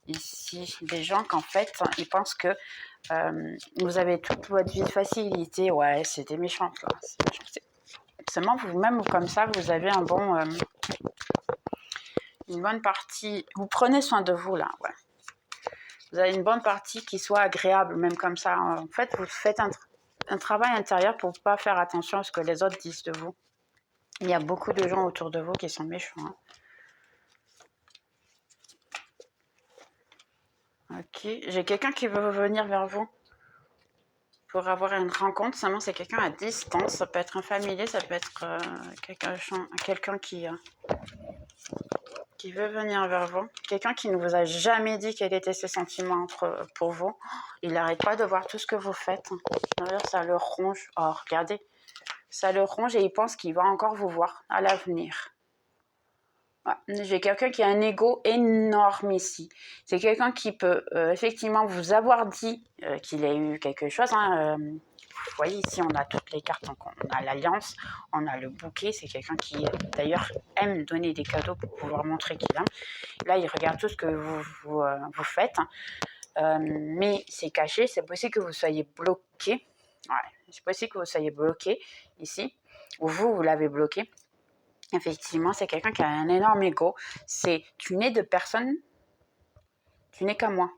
Ici, des gens qu'en fait, ils pensent que vous avez toute votre vie de facilité. Ouais, c'est des méchantes, là. Seulement, vous-même, comme ça, vous avez une bonne partie. Vous prenez soin de vous, là, ouais. Vous avez une bonne partie qui soit agréable, même comme ça. En fait, vous faites un travail intérieur pour ne pas faire attention à ce que les autres disent de vous. Il y a beaucoup de gens autour de vous qui sont méchants. Hein. Ok, j'ai quelqu'un qui veut venir vers vous pour avoir une rencontre. Seulement, c'est quelqu'un à distance. Ça peut être un familier, ça peut être quelqu'un qui veut venir vers vous. Quelqu'un qui ne vous a jamais dit quels étaient ses sentiments pour vous. Il n'arrête pas de voir tout ce que vous faites. D'ailleurs, ça le ronge. Oh, regardez. Ça le ronge et il pense qu'il va encore vous voir à l'avenir. Ouais. J'ai quelqu'un qui a un ego énorme ici. C'est quelqu'un qui peut effectivement vous avoir dit qu'il a eu quelque chose. Hein, vous voyez ici, on a toutes les cartes. Donc on a l'alliance, on a le bouquet. C'est quelqu'un qui d'ailleurs aime donner des cadeaux pour pouvoir montrer qu'il aime. Là, il regarde tout ce que vous faites. Mais c'est caché. C'est possible que vous soyez bloqué. Ouais, c'est possible que vous soyez bloqué ici. Ou vous l'avez bloqué. Effectivement, c'est quelqu'un qui a un énorme ego. C'est tu n'es de personne, tu n'es qu'à moi.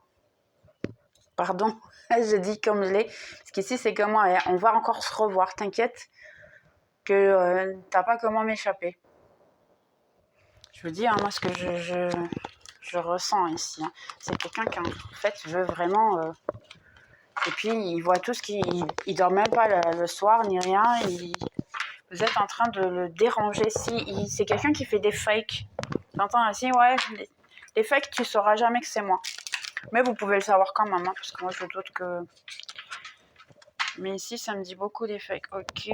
Pardon, je dis comme je l'ai, parce qu'ici c'est comme moi. On va encore se revoir, t'inquiète que t'as pas comment m'échapper. Je vous dis, hein, moi ce que je ressens ici, hein, c'est quelqu'un qui en fait veut vraiment... et puis il voit tout ce il dort même pas le soir ni rien. Vous êtes en train de le déranger. Si c'est quelqu'un qui fait des fakes. T'entends ainsi, ouais, les fakes, tu sauras jamais que c'est moi. Mais vous pouvez le savoir quand même, hein, parce que moi je doute que... Mais ici, ça me dit beaucoup des fakes. Ok.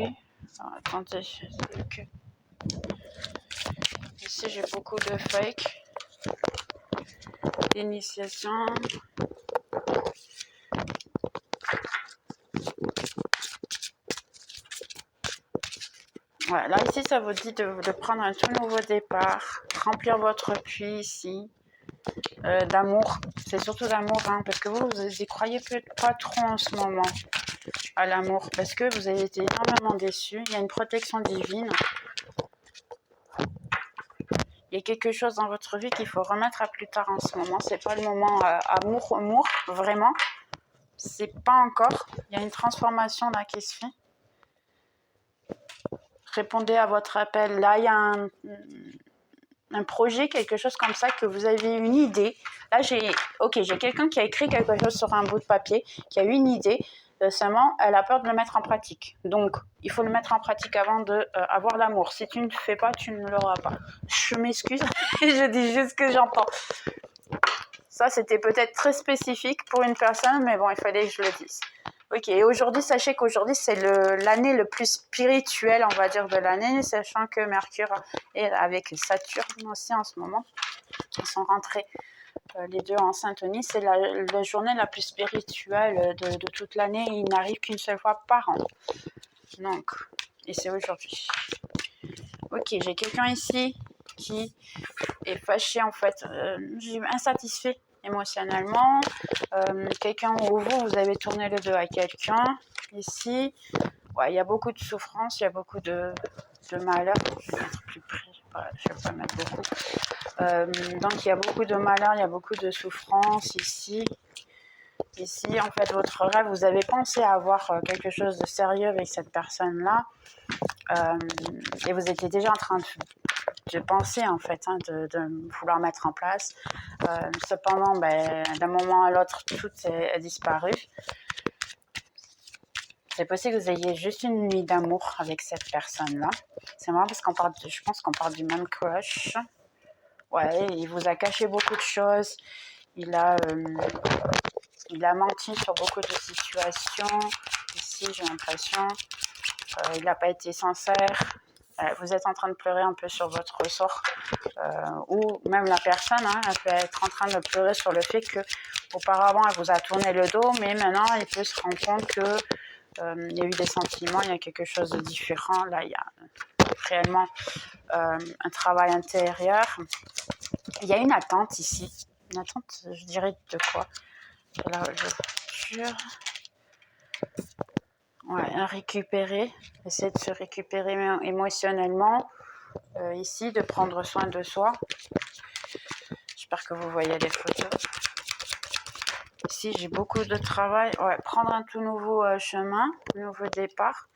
Alors, attendez. Okay. Ici, j'ai beaucoup de fakes. D'initiation. Ouais, là, ici, ça vous dit de prendre un tout nouveau départ, remplir votre puits ici, d'amour. C'est surtout d'amour, hein, parce que vous y croyez peut-être pas trop en ce moment à l'amour, parce que vous avez été énormément déçus. Il y a une protection divine. Il y a quelque chose dans votre vie qu'il faut remettre à plus tard en ce moment. C'est pas le moment amour, vraiment. C'est pas encore. Il y a une transformation là qui se fait. Répondez à votre appel. Là, il y a un projet, quelque chose comme ça, que vous avez une idée. Là, j'ai quelqu'un qui a écrit quelque chose sur un bout de papier, qui a eu une idée. Seulement, elle a peur de le mettre en pratique. Donc, il faut le mettre en pratique avant d'avoir l'amour. Si tu ne le fais pas, tu ne l'auras pas. Je m'excuse, je dis juste ce que j'entends. Ça, c'était peut-être très spécifique pour une personne, mais bon, il fallait que je le dise. Ok, et aujourd'hui, sachez qu'aujourd'hui, c'est l'année le plus spirituelle, on va dire, de l'année, sachant que Mercure est avec Saturne aussi en ce moment. Ils sont rentrés les deux en syntonie. C'est la journée la plus spirituelle de toute l'année. Il n'arrive qu'une seule fois par an. Donc, et c'est aujourd'hui. Ok, j'ai quelqu'un ici qui est fâché en fait, insatisfait émotionnellement. Quelqu'un ou vous avez tourné le dos à quelqu'un ici. Ouais, il y a beaucoup de souffrance, il y a beaucoup de malheur. Je vais mettre plus près, je vais pas mettre beaucoup. Donc il y a beaucoup de malheur, il y a beaucoup de souffrance ici. Ici, en fait, votre rêve, vous avez pensé à avoir quelque chose de sérieux avec cette personne-là. Et vous étiez déjà en train de penser, en fait, hein, de vouloir mettre en place. Cependant, d'un moment à l'autre, tout est disparu. C'est possible que vous ayez juste une nuit d'amour avec cette personne-là. C'est marrant parce je pense qu'on parle du même crush. Ouais, il vous a caché beaucoup de choses. Il a menti sur beaucoup de situations. Ici, j'ai l'impression. Il n'a pas été sincère. Vous êtes en train de pleurer un peu sur votre sort. Ou même la personne, hein, elle peut être en train de pleurer sur le fait que auparavant elle vous a tourné le dos, mais maintenant elle peut se rendre compte que il y a eu des sentiments, il y a quelque chose de différent. Là, il y a réellement un travail intérieur. Il y a une attente ici. Une attente, je dirais de quoi? Là, ouais, récupérer, essayer de se récupérer émotionnellement. Ici, de prendre soin de soi. J'espère que vous voyez les photos. Ici, j'ai beaucoup de travail. Ouais, prendre un tout nouveau chemin, un nouveau départ.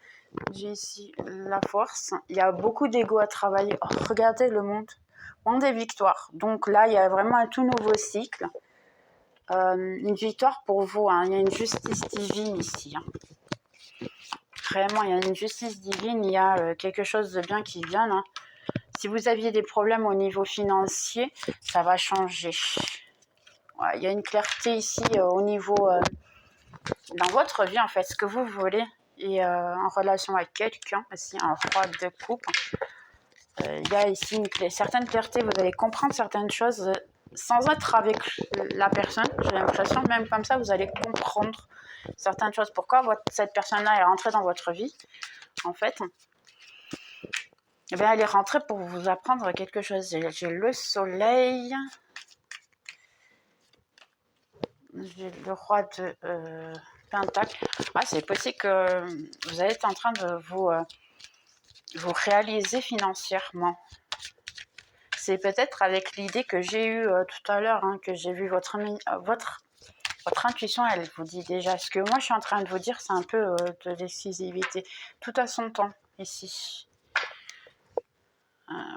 J'ai ici la force. Il y a beaucoup d'ego à travailler. Oh, regardez le monde des victoires. Donc là, il y a vraiment un tout nouveau cycle. Une victoire pour vous. Hein. Il y a une justice divine ici. Hein. Vraiment, il y a une justice divine. Il y a quelque chose de bien qui vient. Hein. Si vous aviez des problèmes au niveau financier, ça va changer. Ouais, il y a une clarté ici au niveau dans votre vie, en fait, ce que vous voulez. Et en relation avec quelqu'un, aussi un roi de coupe. Il y a ici une certaine clarté, vous allez comprendre certaines choses sans être avec la personne. J'ai l'impression, même comme ça, vous allez comprendre certaines choses. Pourquoi cette personne-là est rentrée dans votre vie, en fait. Eh bien, elle est rentrée pour vous apprendre quelque chose. J'ai le soleil. J'ai le roi de Pentacle. Ah, c'est possible que vous êtes en train de vous réaliser financièrement. C'est peut-être avec l'idée que j'ai eue tout à l'heure, hein, que j'ai vu votre intuition, elle vous dit déjà. Ce que moi je suis en train de vous dire, c'est un peu de l'exclusivité. Tout à son temps, ici.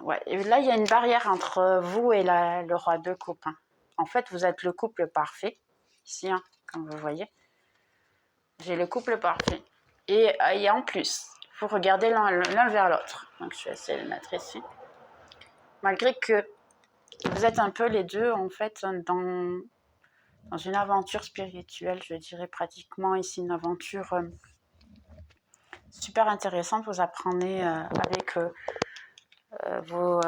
Ouais. Et là, il y a une barrière entre vous et le roi de coupe. Hein. En fait, vous êtes le couple parfait. Ici, hein, comme vous voyez. J'ai le couple parfait. Et en plus, il faut regarder l'un vers l'autre. Donc, je vais essayer de le mettre ici. Malgré que vous êtes un peu les deux, en fait, dans une aventure spirituelle, je dirais pratiquement ici une aventure super intéressante. Vous apprenez avec vos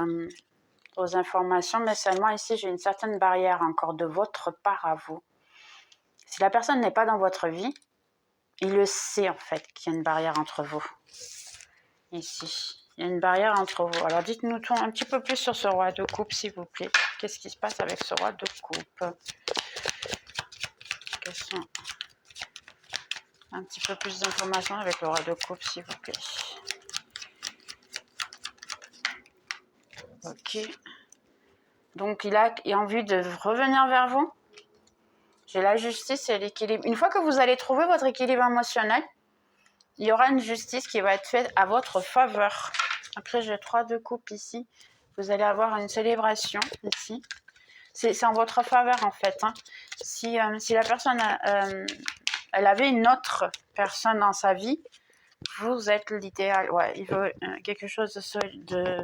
informations, mais seulement ici, j'ai une certaine barrière encore de votre part à vous. Si la personne n'est pas dans votre vie, il le sait en fait qu'il y a une barrière entre vous. Ici, il y a une barrière entre vous. Alors dites-nous tout un petit peu plus sur ce roi de coupe, s'il vous plaît. Qu'est-ce qui se passe avec ce roi de coupe? Quelles sont un petit peu plus d'informations avec le roi de coupe, s'il vous plaît. Ok. Donc il a envie de revenir vers vous. J'ai la justice et l'équilibre. Une fois que vous allez trouver votre équilibre émotionnel, il y aura une justice qui va être faite à votre faveur. Après, j'ai 3 de coupe ici. Vous allez avoir une célébration ici. C'est en votre faveur, en fait. Hein. Si la personne, elle avait une autre personne dans sa vie, vous êtes l'idéal. Ouais, il veut quelque chose de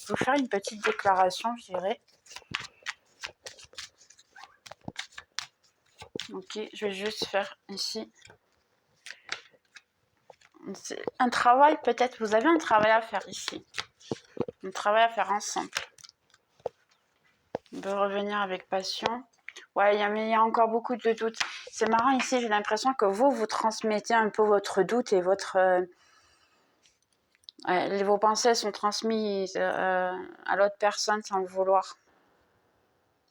vous faire une petite déclaration, je dirais. Ok, je vais juste faire ici Un travail, peut-être, vous avez un travail à faire ici. Un travail à faire ensemble. On peut revenir avec passion. Ouais, mais il y a encore beaucoup de doutes. C'est marrant ici, j'ai l'impression que vous transmettez un peu votre doute et vos pensées sont transmises à l'autre personne sans le vouloir.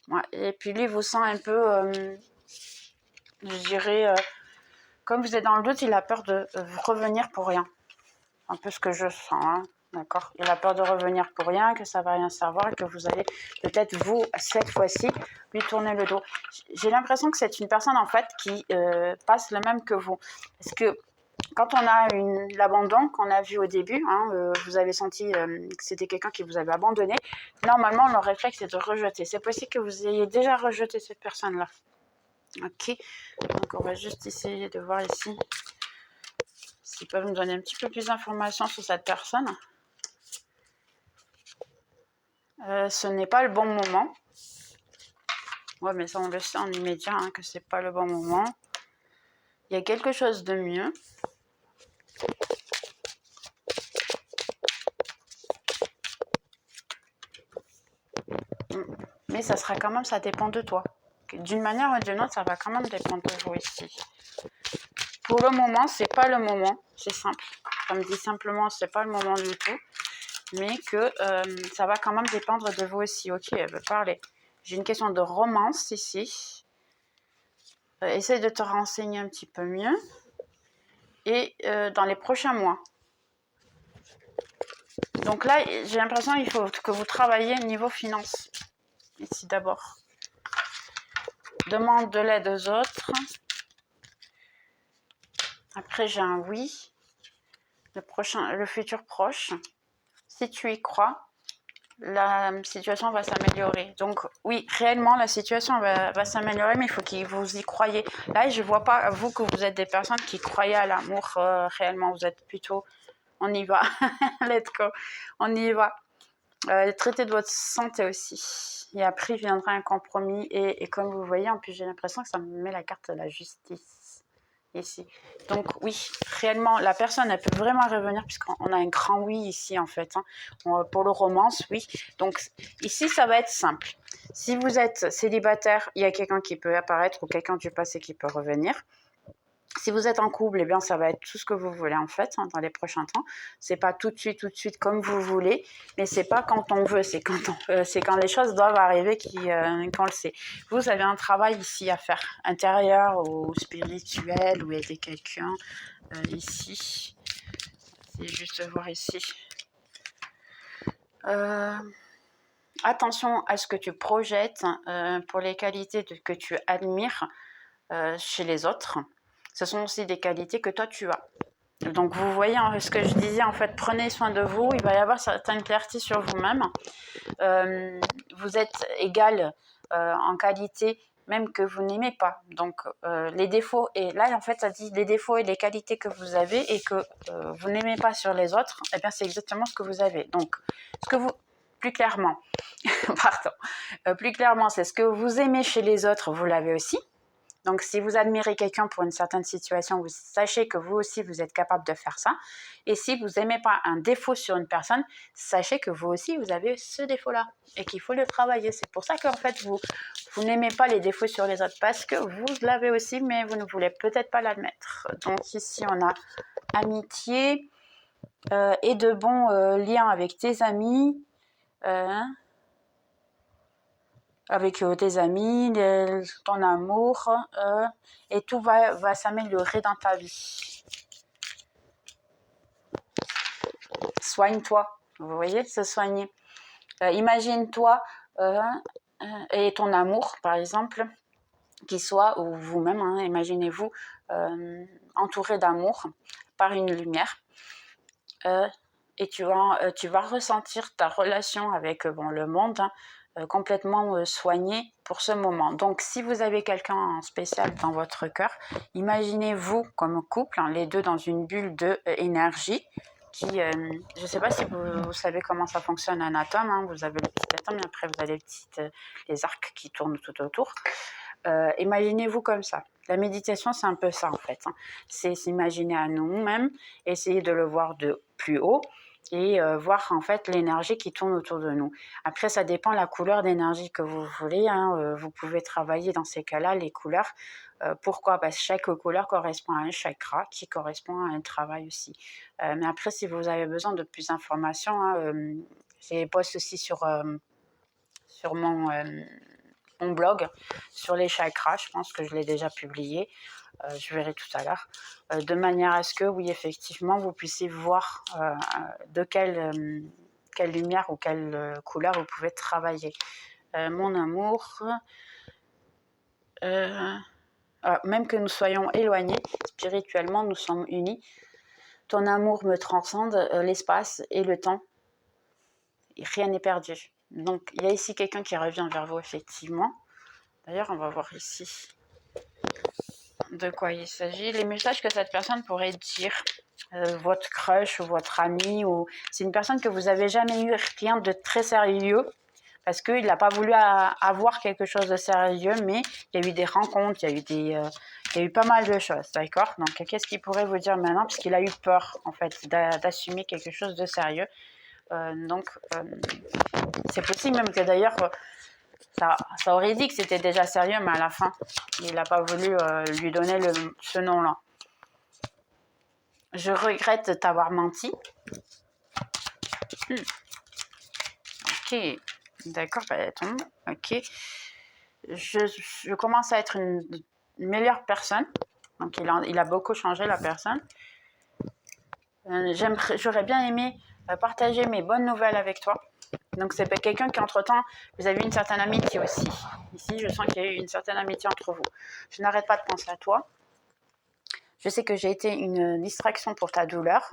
Ouais, et puis lui vous sent un peu, je dirais, comme vous êtes dans le doute, il a peur de revenir pour rien. Un peu ce que je sens, hein. D'accord. Il a peur de revenir pour rien, que ça va rien savoir et que vous allez peut-être vous, cette fois-ci, lui tourner le dos. J'ai l'impression que c'est une personne en fait qui passe le même que vous. Parce que quand on a l'abandon qu'on a vu au début, hein, vous avez senti que c'était quelqu'un qui vous avait abandonné, normalement le réflexe est de rejeter. C'est possible que vous ayez déjà rejeté cette personne-là. Ok. Donc on va juste essayer de voir ici s'ils peuvent nous donner un petit peu plus d'informations sur cette personne. Ce n'est pas le bon moment. Ouais, mais ça, on le sait en immédiat, hein, que c'est pas le bon moment. Il y a quelque chose de mieux. Mais ça sera quand même, ça dépend de toi. D'une manière ou d'une autre, ça va quand même dépendre de vous ici. Pour le moment, c'est pas le moment. C'est simple. Comme dit simplement, c'est pas le moment du tout. Mais que ça va quand même dépendre de vous aussi. Ok, elle veut parler. J'ai une question de romance ici. Essaye de te renseigner un petit peu mieux. Et dans les prochains mois. Donc là, j'ai l'impression qu'il faut que vous travailliez niveau finance. Ici d'abord. Demande de l'aide aux autres. Après, j'ai un oui. Le futur proche. Si tu y crois, la situation va s'améliorer. Donc oui, réellement, la situation va s'améliorer, mais il faut que vous y croyez. Là, je ne vois pas, vous, que vous êtes des personnes qui croyez à l'amour réellement. Vous êtes plutôt, on y va, let's go, on y va. Traitez de votre santé aussi. Et après, viendra un compromis. Et comme vous voyez, en plus, j'ai l'impression que ça me met la carte de la justice ici. Donc oui, réellement, la personne, elle peut vraiment revenir puisqu'on a un grand oui ici, en fait. Hein. Pour le romance, oui. Donc ici, ça va être simple. Si vous êtes célibataire, il y a quelqu'un qui peut apparaître ou quelqu'un du passé qui peut revenir. Si vous êtes en couple, eh bien, ça va être tout ce que vous voulez en fait dans les prochains temps. C'est pas tout de suite comme vous voulez, mais c'est pas quand on veut, c'est quand les choses doivent arriver qu'on le sait. Vous avez un travail ici à faire, intérieur ou spirituel, ou aider quelqu'un ici. C'est juste voir ici. Attention à ce que tu projettes pour les qualités que tu admires chez les autres. Ce sont aussi des qualités que toi tu as. Donc vous voyez ce que je disais, en fait, prenez soin de vous, il va y avoir certaines clartés sur vous-même. Vous êtes égal en qualité, même que vous n'aimez pas. Donc les défauts, et là en fait ça dit les défauts et les qualités que vous avez et que vous n'aimez pas sur les autres, eh bien c'est exactement ce que vous avez. Donc ce que vous, plus clairement, pardon, plus clairement, c'est ce que vous aimez chez les autres, vous l'avez aussi. Donc, si vous admirez quelqu'un pour une certaine situation, vous sachez que vous aussi, vous êtes capable de faire ça. Et si vous n'aimez pas un défaut sur une personne, sachez que vous aussi, vous avez ce défaut-là et qu'il faut le travailler. C'est pour ça qu'en fait, vous n'aimez pas les défauts sur les autres parce que vous l'avez aussi, mais vous ne voulez peut-être pas l'admettre. Donc, ici, on a amitié et de bons liens avec tes amis. Avec tes amis, ton amour, et tout va s'améliorer dans ta vie. Soigne-toi, vous voyez, se soigner. Imagine-toi et ton amour, par exemple, qui soit, ou vous-même, hein, imaginez-vous, entouré d'amour par une lumière. Et tu vas ressentir ta relation avec le monde, hein, complètement soigné pour ce moment. Donc si vous avez quelqu'un en spécial dans votre cœur, imaginez-vous comme couple, hein, les deux dans une bulle d'énergie qui, je ne sais pas si vous savez comment ça fonctionne un atome, hein, vous avez le petit atome et après vous avez les arcs qui tournent tout autour. Imaginez-vous comme ça. La méditation, c'est un peu ça en fait. Hein. C'est s'imaginer à nous-mêmes, essayer de le voir de plus haut et voir en fait l'énergie qui tourne autour de nous. Après, ça dépend de la couleur d'énergie que vous voulez. Hein. Vous pouvez travailler dans ces cas-là les couleurs. Pourquoi? Parce que chaque couleur correspond à un chakra qui correspond à un travail aussi. Mais après, si vous avez besoin de plus d'informations, hein, j'ai poste aussi sur mon blog sur les chakras. Je pense que je l'ai déjà publié. Je verrai tout à l'heure. De manière à ce que, oui, effectivement, vous puissiez voir de quelle lumière ou quelle couleur vous pouvez travailler. Mon amour, même que nous soyons éloignés, spirituellement, nous sommes unis. Ton amour me transcende l'espace et le temps. Rien n'est perdu. Donc, il y a ici quelqu'un qui revient vers vous, effectivement. D'ailleurs, on va voir ici de quoi il s'agit. Les messages que cette personne pourrait dire, votre crush ou votre ami, ou c'est une personne que vous n'avez jamais eu rien de très sérieux, parce qu'il n'a pas voulu avoir quelque chose de sérieux, mais il y a eu des rencontres, il y a eu pas mal de choses, d'accord? Donc, qu'est-ce qu'il pourrait vous dire maintenant? Parce qu'il a eu peur, en fait, d'assumer quelque chose de sérieux. C'est possible même que d'ailleurs, ça aurait dit que c'était déjà sérieux, mais à la fin, il n'a pas voulu lui donner ce nom-là. Je regrette de t'avoir menti. Ok, d'accord, bah, tombe. Ok. Je commence à être une meilleure personne. Donc, il a beaucoup changé, la personne. J'aurais bien aimé partager mes bonnes nouvelles avec toi. Donc, c'est quelqu'un qui, entre-temps, vous avez eu une certaine amitié aussi. Ici, je sens qu'il y a eu une certaine amitié entre vous. Je n'arrête pas de penser à toi. Je sais que j'ai été une distraction pour ta douleur.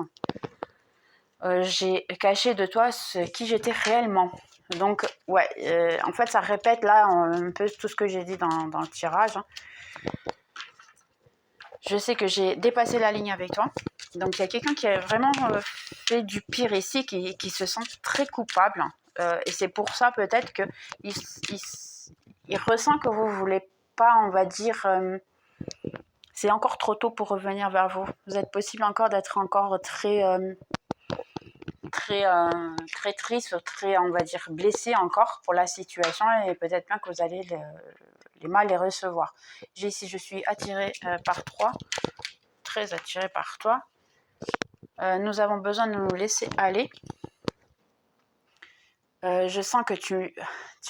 J'ai caché de toi qui j'étais réellement. Donc, ouais, en fait, ça répète là un peu tout ce que j'ai dit dans le tirage. Hein. Je sais que j'ai dépassé la ligne avec toi. Donc, il y a quelqu'un qui a vraiment fait du pire ici, qui se sent très coupable. Et c'est pour ça, peut-être, qu'il ressent que vous ne voulez pas, on va dire... c'est encore trop tôt pour revenir vers vous. Vous êtes possible encore d'être encore très triste, très, on va dire, blessé encore pour la situation et peut-être bien que vous allez les mal les recevoir. J'ai ici, je suis attirée par toi, très attirée par toi. Nous avons besoin de nous laisser aller. Je sens que tu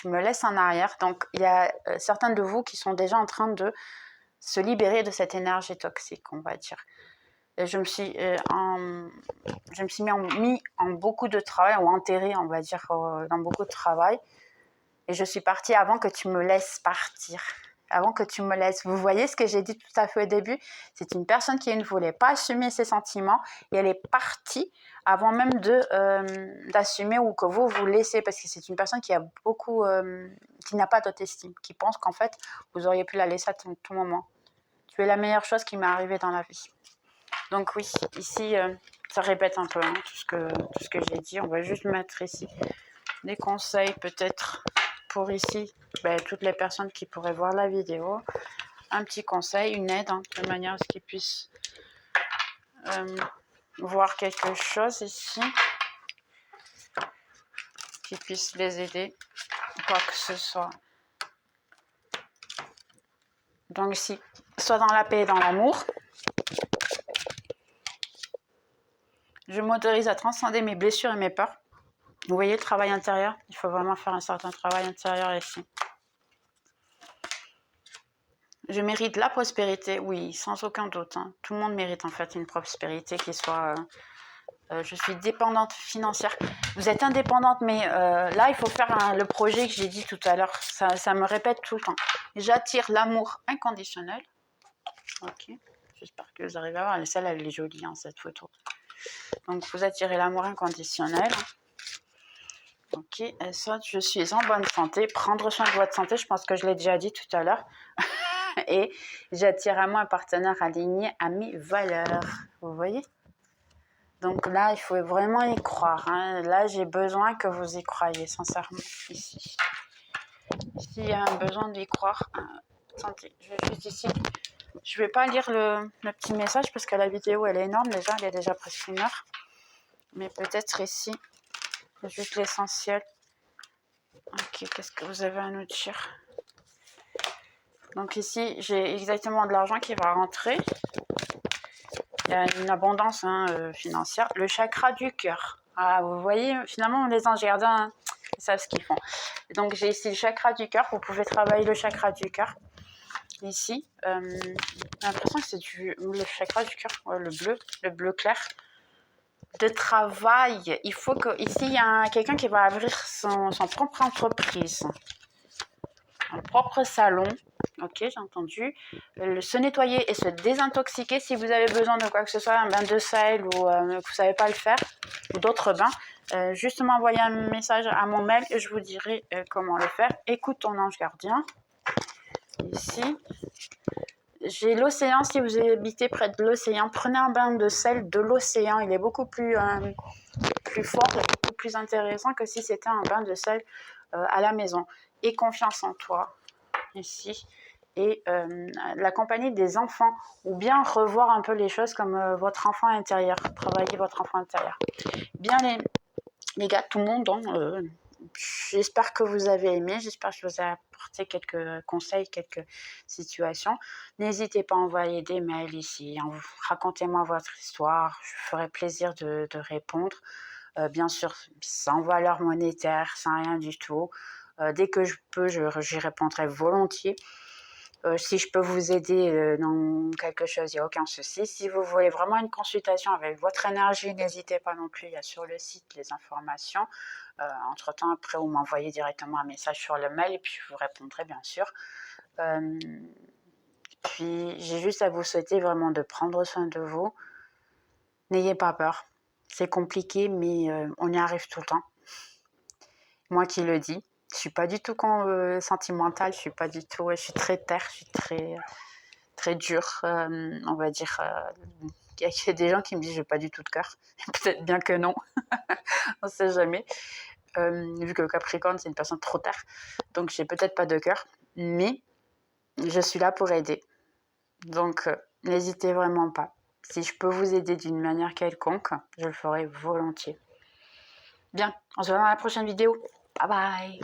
me laisses en arrière. Donc, il y a certains de vous qui sont déjà en train de se libérer de cette énergie toxique, on va dire. Je me suis mis en beaucoup de travail, ou enterrée, on va dire, dans beaucoup de travail. Et je suis partie avant que tu me laisses partir. Avant que tu me laisses. Vous voyez ce que j'ai dit tout à fait au début? C'est une personne qui ne voulait pas assumer ses sentiments et elle est partie avant même d'assumer ou que vous laissez. Parce que c'est une personne qui a beaucoup, qui n'a pas d'auto-estime, qui pense qu'en fait, vous auriez pu la laisser à tout moment. Tu es la meilleure chose qui m'est arrivée dans la vie. Donc oui, ici, ça répète un peu tout ce que j'ai dit. On va juste mettre ici des conseils peut-être pour ici, toutes les personnes qui pourraient voir la vidéo. Un petit conseil, une aide, de manière à ce qu'ils puissent voir quelque chose ici, qui puisse les aider, quoi que ce soit. Donc ici, soit dans la paix et dans l'amour. Je m'autorise à transcender mes blessures et mes peurs. Vous voyez le travail intérieur? Il faut vraiment faire un certain travail intérieur ici. Je mérite la prospérité, oui, sans aucun doute. Hein. Tout le monde mérite en fait une prospérité qui soit... je suis dépendante financière. Vous êtes indépendante, mais là, il faut faire le projet que j'ai dit tout à l'heure. Ça me répète tout le temps. J'attire l'amour inconditionnel. Ok, j'espère que vous arrivez à voir. Celle, elle est jolie, hein, cette photo. Donc, vous attirez l'amour inconditionnel. Ok, et ça, je suis en bonne santé. Prendre soin de votre santé, je pense que je l'ai déjà dit tout à l'heure. Et j'attire à moi un partenaire aligné à mes valeurs. Vous voyez? Donc là, il faut vraiment y croire. Hein. Là, j'ai besoin que vous y croyez, sincèrement. Ici, il y a un besoin d'y croire. Attendez, je vais juste ici. Je vais pas lire le petit message parce que la vidéo elle est énorme déjà, elle est déjà presque 1 heure. Mais peut-être ici, juste l'essentiel. Ok, qu'est-ce que vous avez à nous dire? Donc ici, j'ai exactement de l'argent qui va rentrer. Il y a une abondance financière. Le chakra du cœur. Ah, vous voyez, finalement, les anges gardiens, ils savent ce qu'ils font. Donc j'ai ici le chakra du cœur. Vous pouvez travailler le chakra du cœur. Ici, j'ai l'impression que c'est le chakra du cœur, ouais, le bleu clair. De travail. Il faut que ici il y a quelqu'un qui va ouvrir son propre entreprise, un propre salon. Ok, j'ai entendu. Se nettoyer et se désintoxiquer si vous avez besoin de quoi que ce soit, un bain de sel ou que vous savez pas le faire, ou d'autres bains. Juste m'envoyer un message à mon mail et je vous dirai comment le faire. Écoute ton ange gardien. Ici. J'ai l'océan, si vous habitez près de l'océan, prenez un bain de sel de l'océan. Il est beaucoup plus fort et beaucoup plus intéressant que si c'était un bain de sel à la maison. Et confiance en toi, ici. Et la compagnie des enfants, ou bien revoir un peu les choses comme votre enfant intérieur, travailler votre enfant intérieur. Bien les gars, tout le monde, j'espère que vous avez aimé, j'espère que je vous ai apporté quelques conseils, quelques situations. N'hésitez pas à envoyer des mails ici, racontez-moi votre histoire, je ferai plaisir de répondre. Bien sûr, sans valeur monétaire, sans rien du tout. Dès que je peux, j'y répondrai volontiers. Si je peux vous aider dans quelque chose, il n'y a aucun souci. Si vous voulez vraiment une consultation avec votre énergie, n'hésitez pas non plus. Il y a sur le site les informations. Entre-temps, après, vous m'envoyez directement un message sur le mail et puis je vous répondrai bien sûr. Puis, j'ai juste à vous souhaiter vraiment de prendre soin de vous. N'ayez pas peur. C'est compliqué, mais on y arrive tout le temps. Moi qui le dis. Je suis pas du tout sentimentale, je suis très terre, je suis très dure, on va dire. Il y a des gens qui me disent je n'ai pas du tout de cœur. Peut-être bien que non, on ne sait jamais. Vu que le Capricorne c'est une personne trop terre, donc j'ai peut-être pas de cœur, mais je suis là pour aider. Donc n'hésitez vraiment pas. Si je peux vous aider d'une manière quelconque, je le ferai volontiers. Bien, on se voit dans la prochaine vidéo. Bye bye.